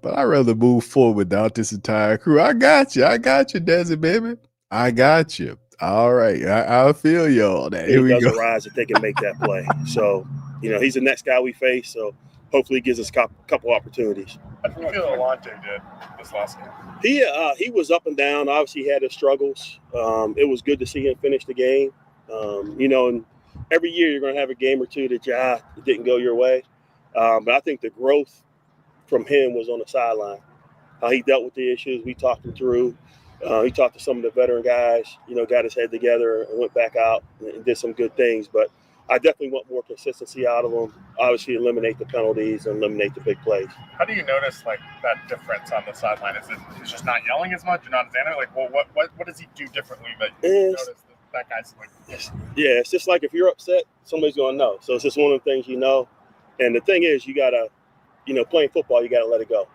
Speaker 1: But I'd rather move forward without this entire crew. I got you, Desi, baby. I got you. All right. I feel you on that.
Speaker 8: He doesn't rise if they can make that play. So, you know, he's the next guy we face. So hopefully he gives us a couple opportunities.
Speaker 10: How do you feel Alante did this last game?
Speaker 8: He was up and down. Obviously, he had his struggles. It was good to see him finish the game. And every year you're going to have a game or two that it didn't go your way. But I think the growth from him was on the sideline. How he dealt with the issues. We talked him through. He talked to some of the veteran guys, got his head together and went back out and did some good things. But I definitely want more consistency out of him. Obviously, eliminate the penalties and eliminate the big plays.
Speaker 10: How do you notice that difference on the sideline? Is it he's just not yelling as much, or not as animated? What does he do differently that you notice that guy's
Speaker 8: Yeah, it's just like if you're upset, somebody's going to know. So it's just one of the things And the thing is, you got to, playing football, you got to let it go.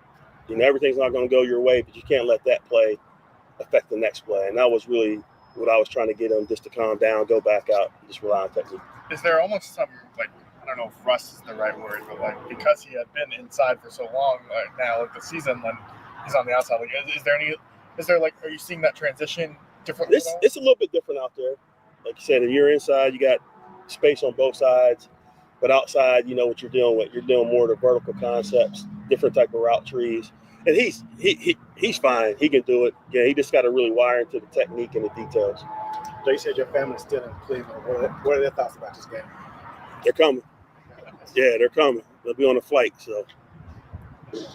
Speaker 8: Everything's not going to go your way, but you can't let that play affect the next play. And that was really what I was trying to get him, just to calm down, go back out, and just rely on technique.
Speaker 10: Is there almost some, I don't know if rust is the right word, but because he had been inside for so long now, the season when he's on the outside, are you seeing that transition differently?
Speaker 8: It's a little bit different out there. Like you said, if you're inside, you got space on both sides, but outside, you know what you're dealing with. You're dealing more of the vertical concepts, different type of route trees. And he's fine. He can do it. Yeah, he just got to really wire into the technique and the details.
Speaker 9: So you said your family's still in Cleveland. What are their thoughts about this game?
Speaker 8: They're coming. Yeah, they're coming. They'll be on a flight. So,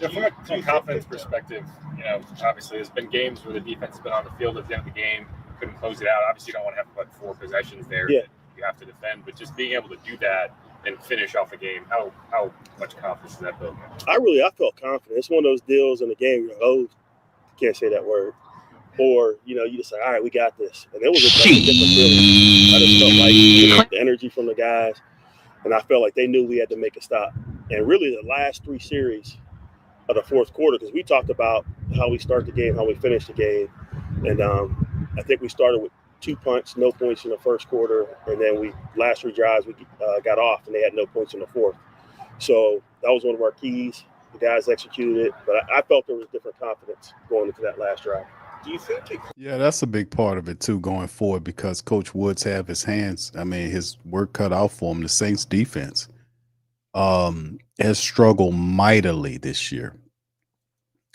Speaker 11: from a confidence perspective, obviously there's been games where the defense has been on the field at the end of the game, couldn't close it out. Obviously, you don't want to have 4 possessions there.
Speaker 8: Yeah.
Speaker 11: You have to defend, but just being able to do that and finish off a game, how much confidence does that build?
Speaker 8: I felt confident. It's one of those deals in the game. Can't say that word. Or, you just say, all right, we got this. And it was a different feeling. I just felt like the energy from the guys. And I felt like they knew we had to make a stop. And really the last 3 series of the fourth quarter, because we talked about how we start the game, how we finish the game. And I think we started with 2 punts, no points in the first quarter. And then last 3 drives, we got off and they had no points in the fourth. So that was one of our keys. The guys executed it. But I felt there was different confidence going into that last drive.
Speaker 10: Do you think
Speaker 1: Yeah, that's a big part of it too going forward, because Coach Woods have his his work cut out for him. The Saints defense has struggled mightily this year.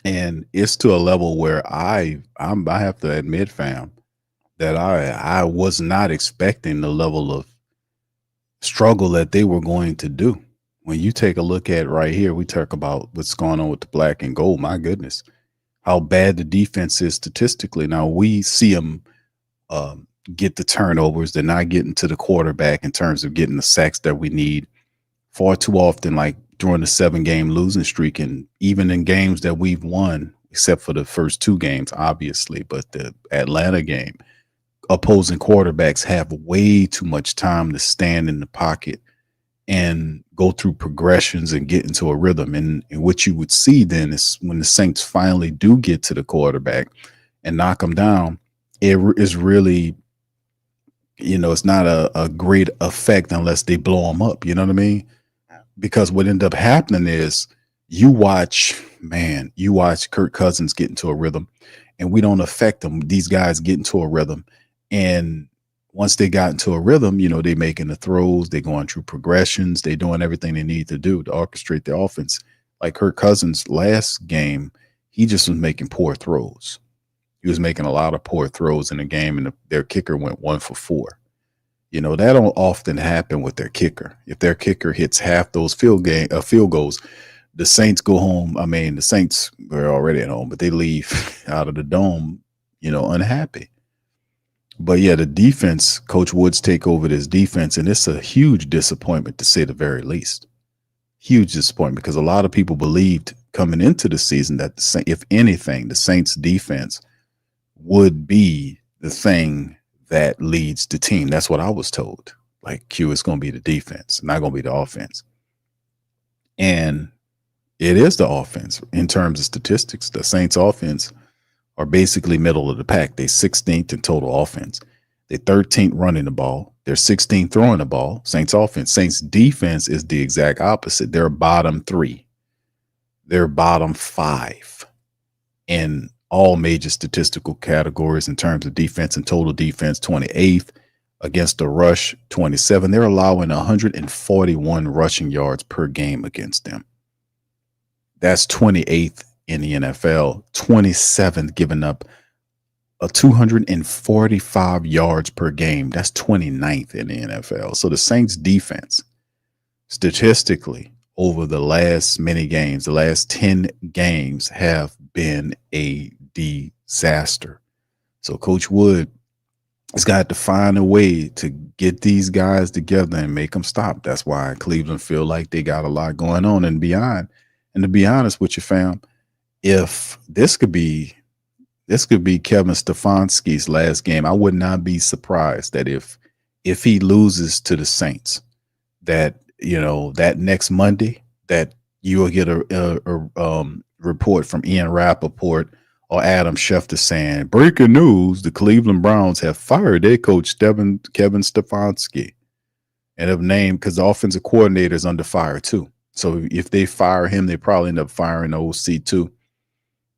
Speaker 1: And it's to a level where I have to admit, fam, that I was not expecting the level of struggle that they were going to do. When you take a look at right here, we talk about what's going on with the black and gold. My goodness, how bad the defense is statistically. Now we see them get the turnovers. They're not getting to the quarterback in terms of getting the sacks that we need far too often, like during the 7-game losing streak. And even in games that we've won, except for the first 2 games, obviously, but the Atlanta game, opposing quarterbacks have way too much time to stand in the pocket and go through progressions and get into a rhythm. And what you would see then is when the Saints finally do get to the quarterback and knock them down, it is really, it's not a great effect unless they blow them up. You know what I mean? Because what ended up happening is you watch Kirk Cousins get into a rhythm, and we don't affect them. These guys get into a rhythm, and once they got into a rhythm, they making the throws, they going through progressions, they doing everything they need to do to orchestrate the offense. Like Kirk Cousins last game, he just was making poor throws. He was making a lot of poor throws in the game, and their kicker went 1 for 4. That don't often happen with their kicker. If their kicker hits half those field goals, the Saints go home. The Saints were already at home, but they leave out of the dome, unhappy. But yeah, the defense, Coach Woods take over this defense, and it's a huge disappointment, to say the very least. Huge disappointment, because a lot of people believed coming into the season that if anything, the Saints defense would be the thing that leads the team. That's what I was told. Like, Q, it's going to be the defense, not going to be the offense. And it is the offense in terms of statistics. The Saints offense are basically middle of the pack. They're 16th in total offense. They're 13th running the ball. They're 16th throwing the ball. Saints offense. Saints defense is the exact opposite. They're bottom 3. They're bottom 5 in all major statistical categories in terms of defense and total defense. 28th against the rush, 27. They're allowing 141 rushing yards per game against them. That's 28th in the NFL, 27th giving up a 245 yards per game. That's 29th in the NFL. So the Saints defense, statistically, over the last many games, the last 10 games have been a disaster. So Coach Wood has got to find a way to get these guys together and make them stop. That's why Cleveland feel like they got a lot going on and beyond. And to be honest with you, fam, if this could be Kevin Stefanski's last game, I would not be surprised that if he loses to the Saints, that that next Monday that you will get a report from Ian Rappaport or Adam Schefter saying, breaking news, the Cleveland Browns have fired their coach Kevin Stefanski and have named, because the offensive coordinator is under fire too. So if they fire him, they probably end up firing the OC too.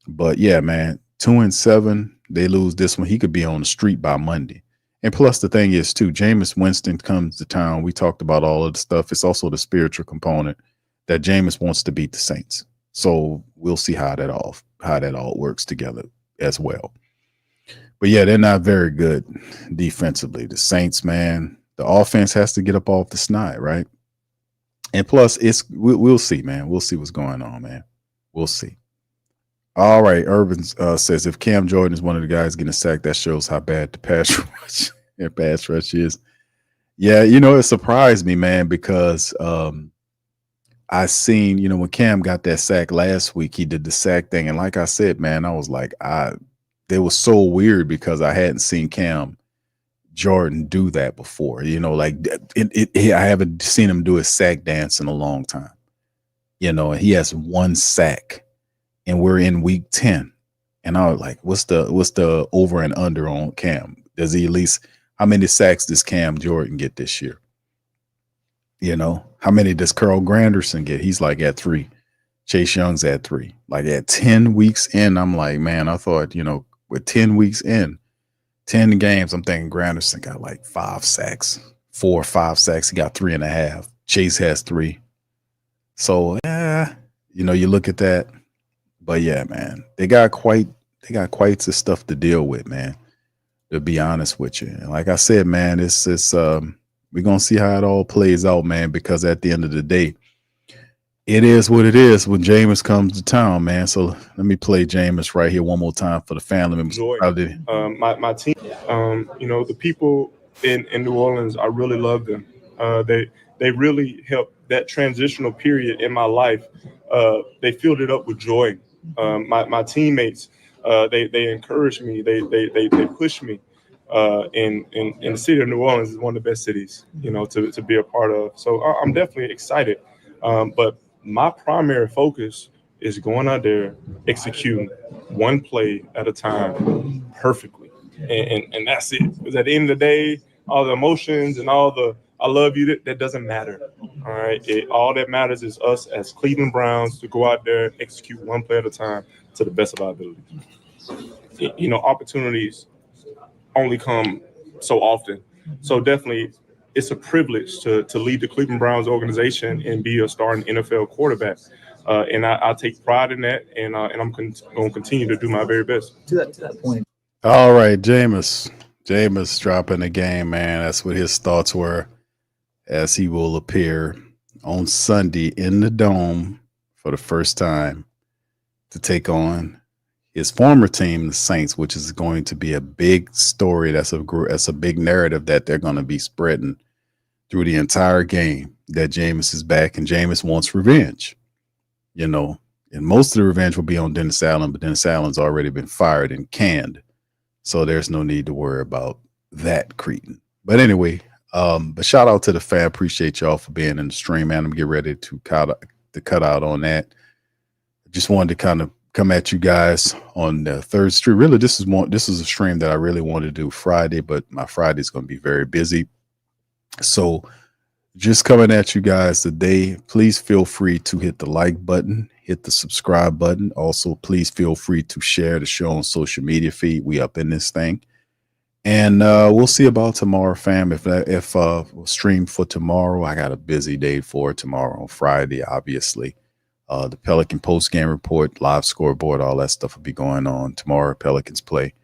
Speaker 1: But yeah, man, 2-7, they lose this one. He could be on the street by Monday. And plus the thing is too, Jameis Winston comes to town. We talked about all of the stuff. It's also the spiritual component that Jameis wants to beat the Saints. So we'll see how that all works together as well. But yeah, they're not very good defensively. The Saints, man, the offense has to get up off the snide, right? And plus, we'll see, man. We'll see what's going on, man. We'll see. All right, Urban says if Cam Jordan is one of the guys getting sacked, that shows how bad the pass rush is. Yeah, it surprised me, man, because I seen, when Cam got that sack last week, he did the sack thing, and like I said, man, I was like, it was so weird because I hadn't seen Cam Jordan do that before. I haven't seen him do a sack dance in a long time. And he has one sack. And we're in week 10. And I was like, what's the over and under on Cam? Does he at least, how many sacks does Cam Jordan get this year? How many does Carl Granderson get? He's like at 3. Chase Young's at 3. Like at 10 weeks in, I'm like, man, I thought, with 10 weeks in, 10 games, I'm thinking Granderson got like 5 sacks, 4 or 5 sacks. He got 3.5. Chase has 3. So, you look at that. But yeah, man, they got quite the stuff to deal with, man, to be honest with you. And like I said, man, we're going to see how it all plays out, man, because at the end of the day, it is what it is when Jameis comes to town, man. So let me play Jameis right here one more time for the family members.
Speaker 4: My team, the people in New Orleans, I really love them. They really helped that transitional period in my life. They filled it up with joy. My teammates, they encourage me. They push me. And the city of New Orleans is one of the best cities, to be a part of. So I'm definitely excited. But my primary focus is going out there, executing one play at a time perfectly. And that's it. Because at the end of the day, all the emotions and all the I love you, that doesn't matter. All right. All that matters is us as Cleveland Browns to go out there, execute one play at a time to the best of our ability. Opportunities only come so often. So definitely it's a privilege to lead the Cleveland Browns organization and be a starting NFL quarterback. And I take pride in that, and I'm going to continue to do my very best.
Speaker 12: To that point.
Speaker 1: All right, Jameis dropping the game, man. That's what his thoughts were, as he will appear on Sunday in the Dome for the first time to take on his former team, the Saints, which is going to be a big story. That's a big narrative that they're going to be spreading through the entire game, that Jameis is back and Jameis wants revenge, and most of the revenge will be on Dennis Allen, but Dennis Allen's already been fired and canned. So there's no need to worry about that, Cretan. But anyway, but shout out to the fan. Appreciate y'all for being in the stream, man. I'm getting ready to cut out on that. Just wanted to kind of come at you guys on the third stream. Really, this is a stream that I really wanted to do Friday, but my Friday is going to be very busy. So just coming at you guys today. Please feel free to hit the like button, hit the subscribe button. Also, please feel free to share the show on social media feed. We up in this thing. And we'll see about tomorrow, fam. If we'll stream for tomorrow, I got a busy day for tomorrow on Friday, obviously. The Pelican post-game report, live scoreboard, all that stuff will be going on tomorrow. Pelicans play.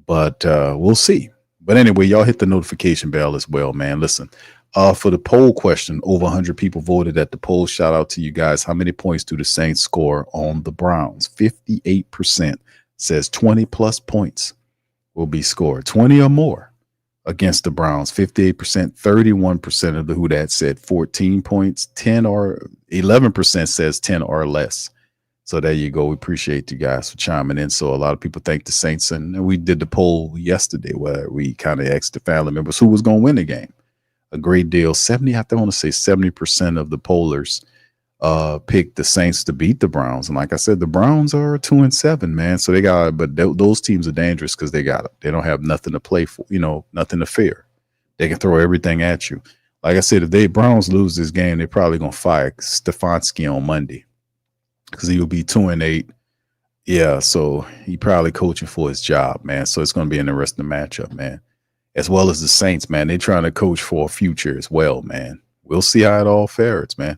Speaker 1: But we'll see. But anyway, y'all hit the notification bell as well, man. Listen, for the poll question, over 100 people voted at the poll. Shout out to you guys. How many points do the Saints score on the Browns? 58% says 20+ points will be scored, 20 or more against the Browns. 58%, 31% of the who that said 14 points, 10 or 11% says 10 or less. So there you go. We appreciate you guys for chiming in. So a lot of people thank the Saints, and we did the poll yesterday where we kind of asked the family members who was going to win the game. A great deal. 70% of the pollers picked the Saints to beat the Browns. And like I said, the Browns are 2-7, man. So they got, but those teams are dangerous because they don't have nothing to play for, nothing to fear. They can throw everything at you. Like I said, if they Browns lose this game, they're probably going to fire Stefanski on Monday because he will be 2-8. Yeah, so he probably coaching for his job, man. So it's going to be an interesting matchup, man. As well as the Saints, man. They're trying to coach for a future as well, man. We'll see how it all fares, man.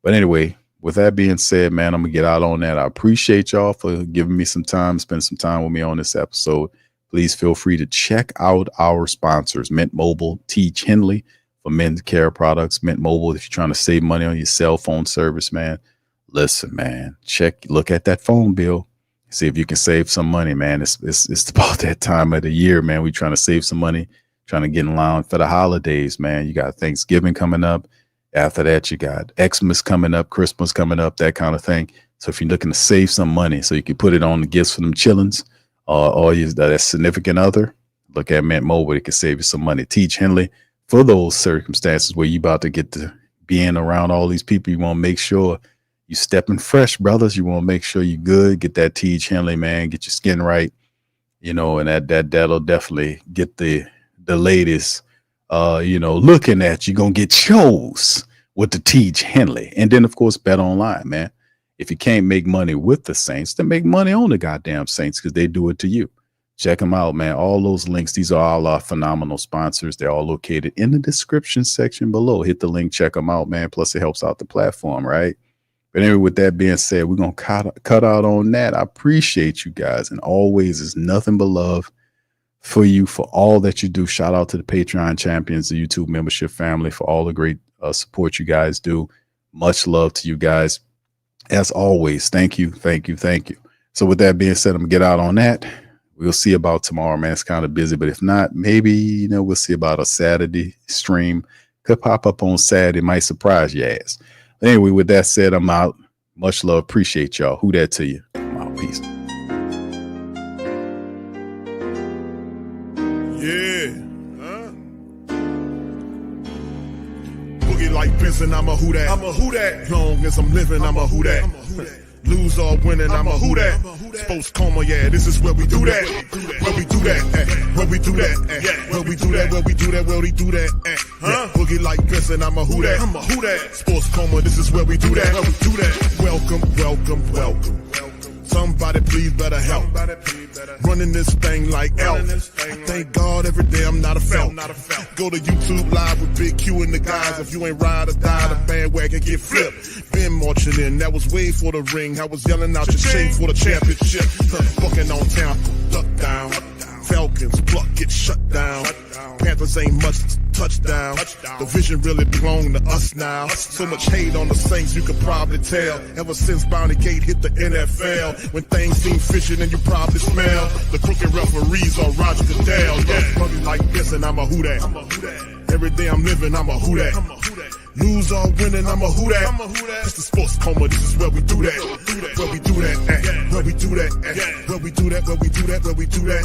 Speaker 1: But anyway, with that being said, man, I'm going to get out on that. I appreciate y'all for giving me some time, spend some time with me on this episode. Please feel free to check out our sponsors, Mint Mobile, Teach Henley for men's care products. Mint Mobile, if you're trying to save money on your cell phone service, man. Listen, man, look at that phone bill. See if you can save some money, man. It's about that time of the year, man. We're trying to save some money, trying to get in line for the holidays, man. You got Thanksgiving coming up. After that, you got Xmas coming up, Christmas coming up, that kind of thing. So if you're looking to save some money so you can put it on the gifts for them chillins or that significant other, look at Mint Mobile. It can save you some money. Teach Henley for those circumstances where you about to get to being around all these people. You want to make sure you stepping fresh, brothers. You want to make sure you're good. Get that Teach Henley, man. Get your skin right, and that'll definitely get the latest. Looking at you, gonna get chose with the Teach Henley. And then, of course, Betonline, man. If you can't make money with the Saints, then make money on the goddamn Saints because they do it to you. Check them out, man. All those links, these are all our phenomenal sponsors. They're all located in the description section below. Hit the link, check them out, man. Plus, it helps out the platform, right? But anyway, with that being said, we're going to cut out on that. I appreciate you guys. And always is nothing but love for you, for all that you do. Shout out to the Patreon champions, the YouTube membership family, for all the great support you guys do. Much love to you guys. As always, thank you. So with that being said, I'm going to get out on that. We'll see about tomorrow, man. It's kind of busy, but if not, maybe, we'll see about a Saturday stream. Could pop up on Saturday. Might surprise your ass. Anyway, with that said, I'm out. Much love. Appreciate y'all. Who that to you? I'm out. Peace.
Speaker 2: Yeah. Boogie like Benson, I'm a who that. I'm a who that. Long as I'm living, I'm a who that. Lose or winning, I'm a who that. Sports Coma, yeah, this is where we do that. Where we do that, where we do that, where we do that, where we do that, where we do that. Boogie like Benson, I'm a who that. I'm a who that. Sports Coma, this is where we do that. Where we do that. Welcome. Somebody please better help. Running this thing like Elf. Thank God every day I'm not a felt. Go to YouTube Live with Big Q and the guys. If you ain't ride or die, the bandwagon get flipped. Been marching in, that was way for the ring. I was yelling out your shame for the championship. Bucking on Tampa, duck down. Falcons, pluck, get shut down. Panthers ain't much touchdown. The vision really belong to us now. So much hate on the Saints, you could probably tell. Ever since Bounty Gate hit the NFL, when things seem fishy and you probably smell the crooked referees on Roger Goodell. Yeah, probably like this and I'm a who that. Every day I'm living, I'm a who that. Lose or winning, I'm a who that. It's the Sports Coma, this is where we do that. Where we do that, where we do that, where we do that, where we do that, where we do that.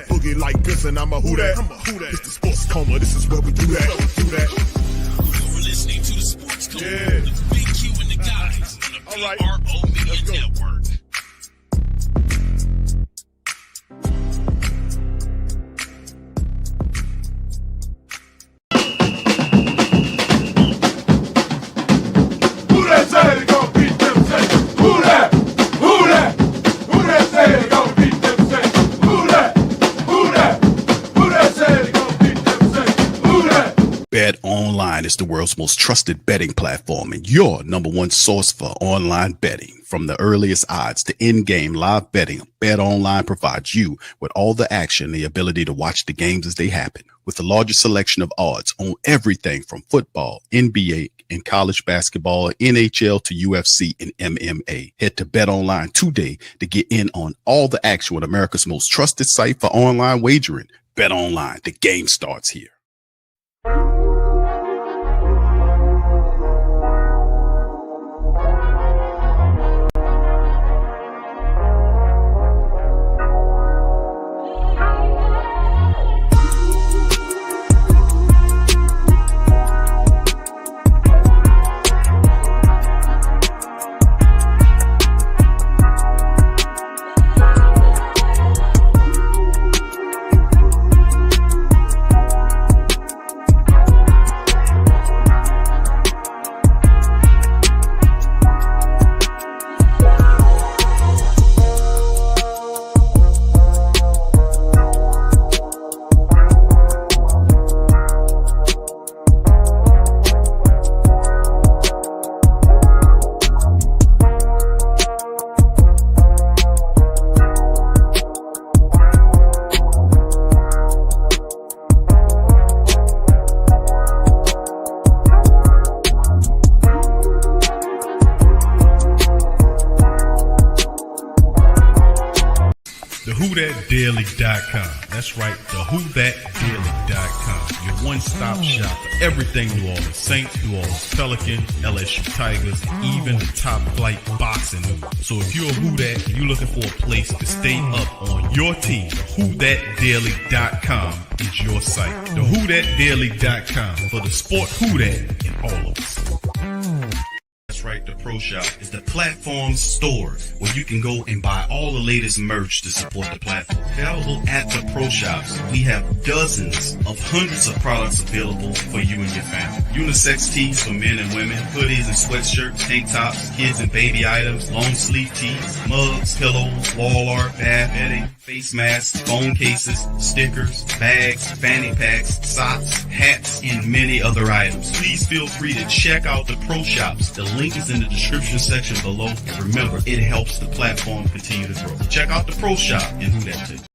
Speaker 2: Boogie like this and I'm a who that. It's the Sports Coma, this is where we do that.
Speaker 3: You're listening to the Sports Coma with Big Q and the guys on the PRO Media Network.
Speaker 1: BetOnline is the world's most trusted betting platform and your number one source for online betting. From the earliest odds to in-game live betting, BetOnline provides you with all the action and the ability to watch the games as they happen. With the largest selection of odds on everything from football, NBA, and college basketball, NHL to UFC and MMA. Head to BetOnline today to get in on all the action with America's most trusted site for online wagering. BetOnline, the game starts here.
Speaker 12: WhoThatDaily.com. That's right, WhoThatDaily.com. Your one-stop shop for everything New Orleans Saints, New Orleans Pelicans, LSU Tigers, and even the top flight boxing news. So if you're a Who That and you're looking for a place to stay up on your team, WhoThatDaily.com is your site. The WhoThatDaily.com for the sport Who That in all of us. That's right, the Pro Shop is the platform store where you can go and buy all the latest merch to support the platform. Available at the Pro Shops, we have dozens of hundreds of products available for you and your family. Unisex tees for men and women, hoodies and sweatshirts, tank tops, kids and baby items, long sleeve tees, mugs, pillows, wall art, bath bedding, face masks, phone cases, stickers, bags, fanny packs, socks, hats, and many other items. Please feel free to check out the Pro Shops. The link is in the description section below. And remember, it helps the platform continue to grow. Check out the Pro Shop and Who That too.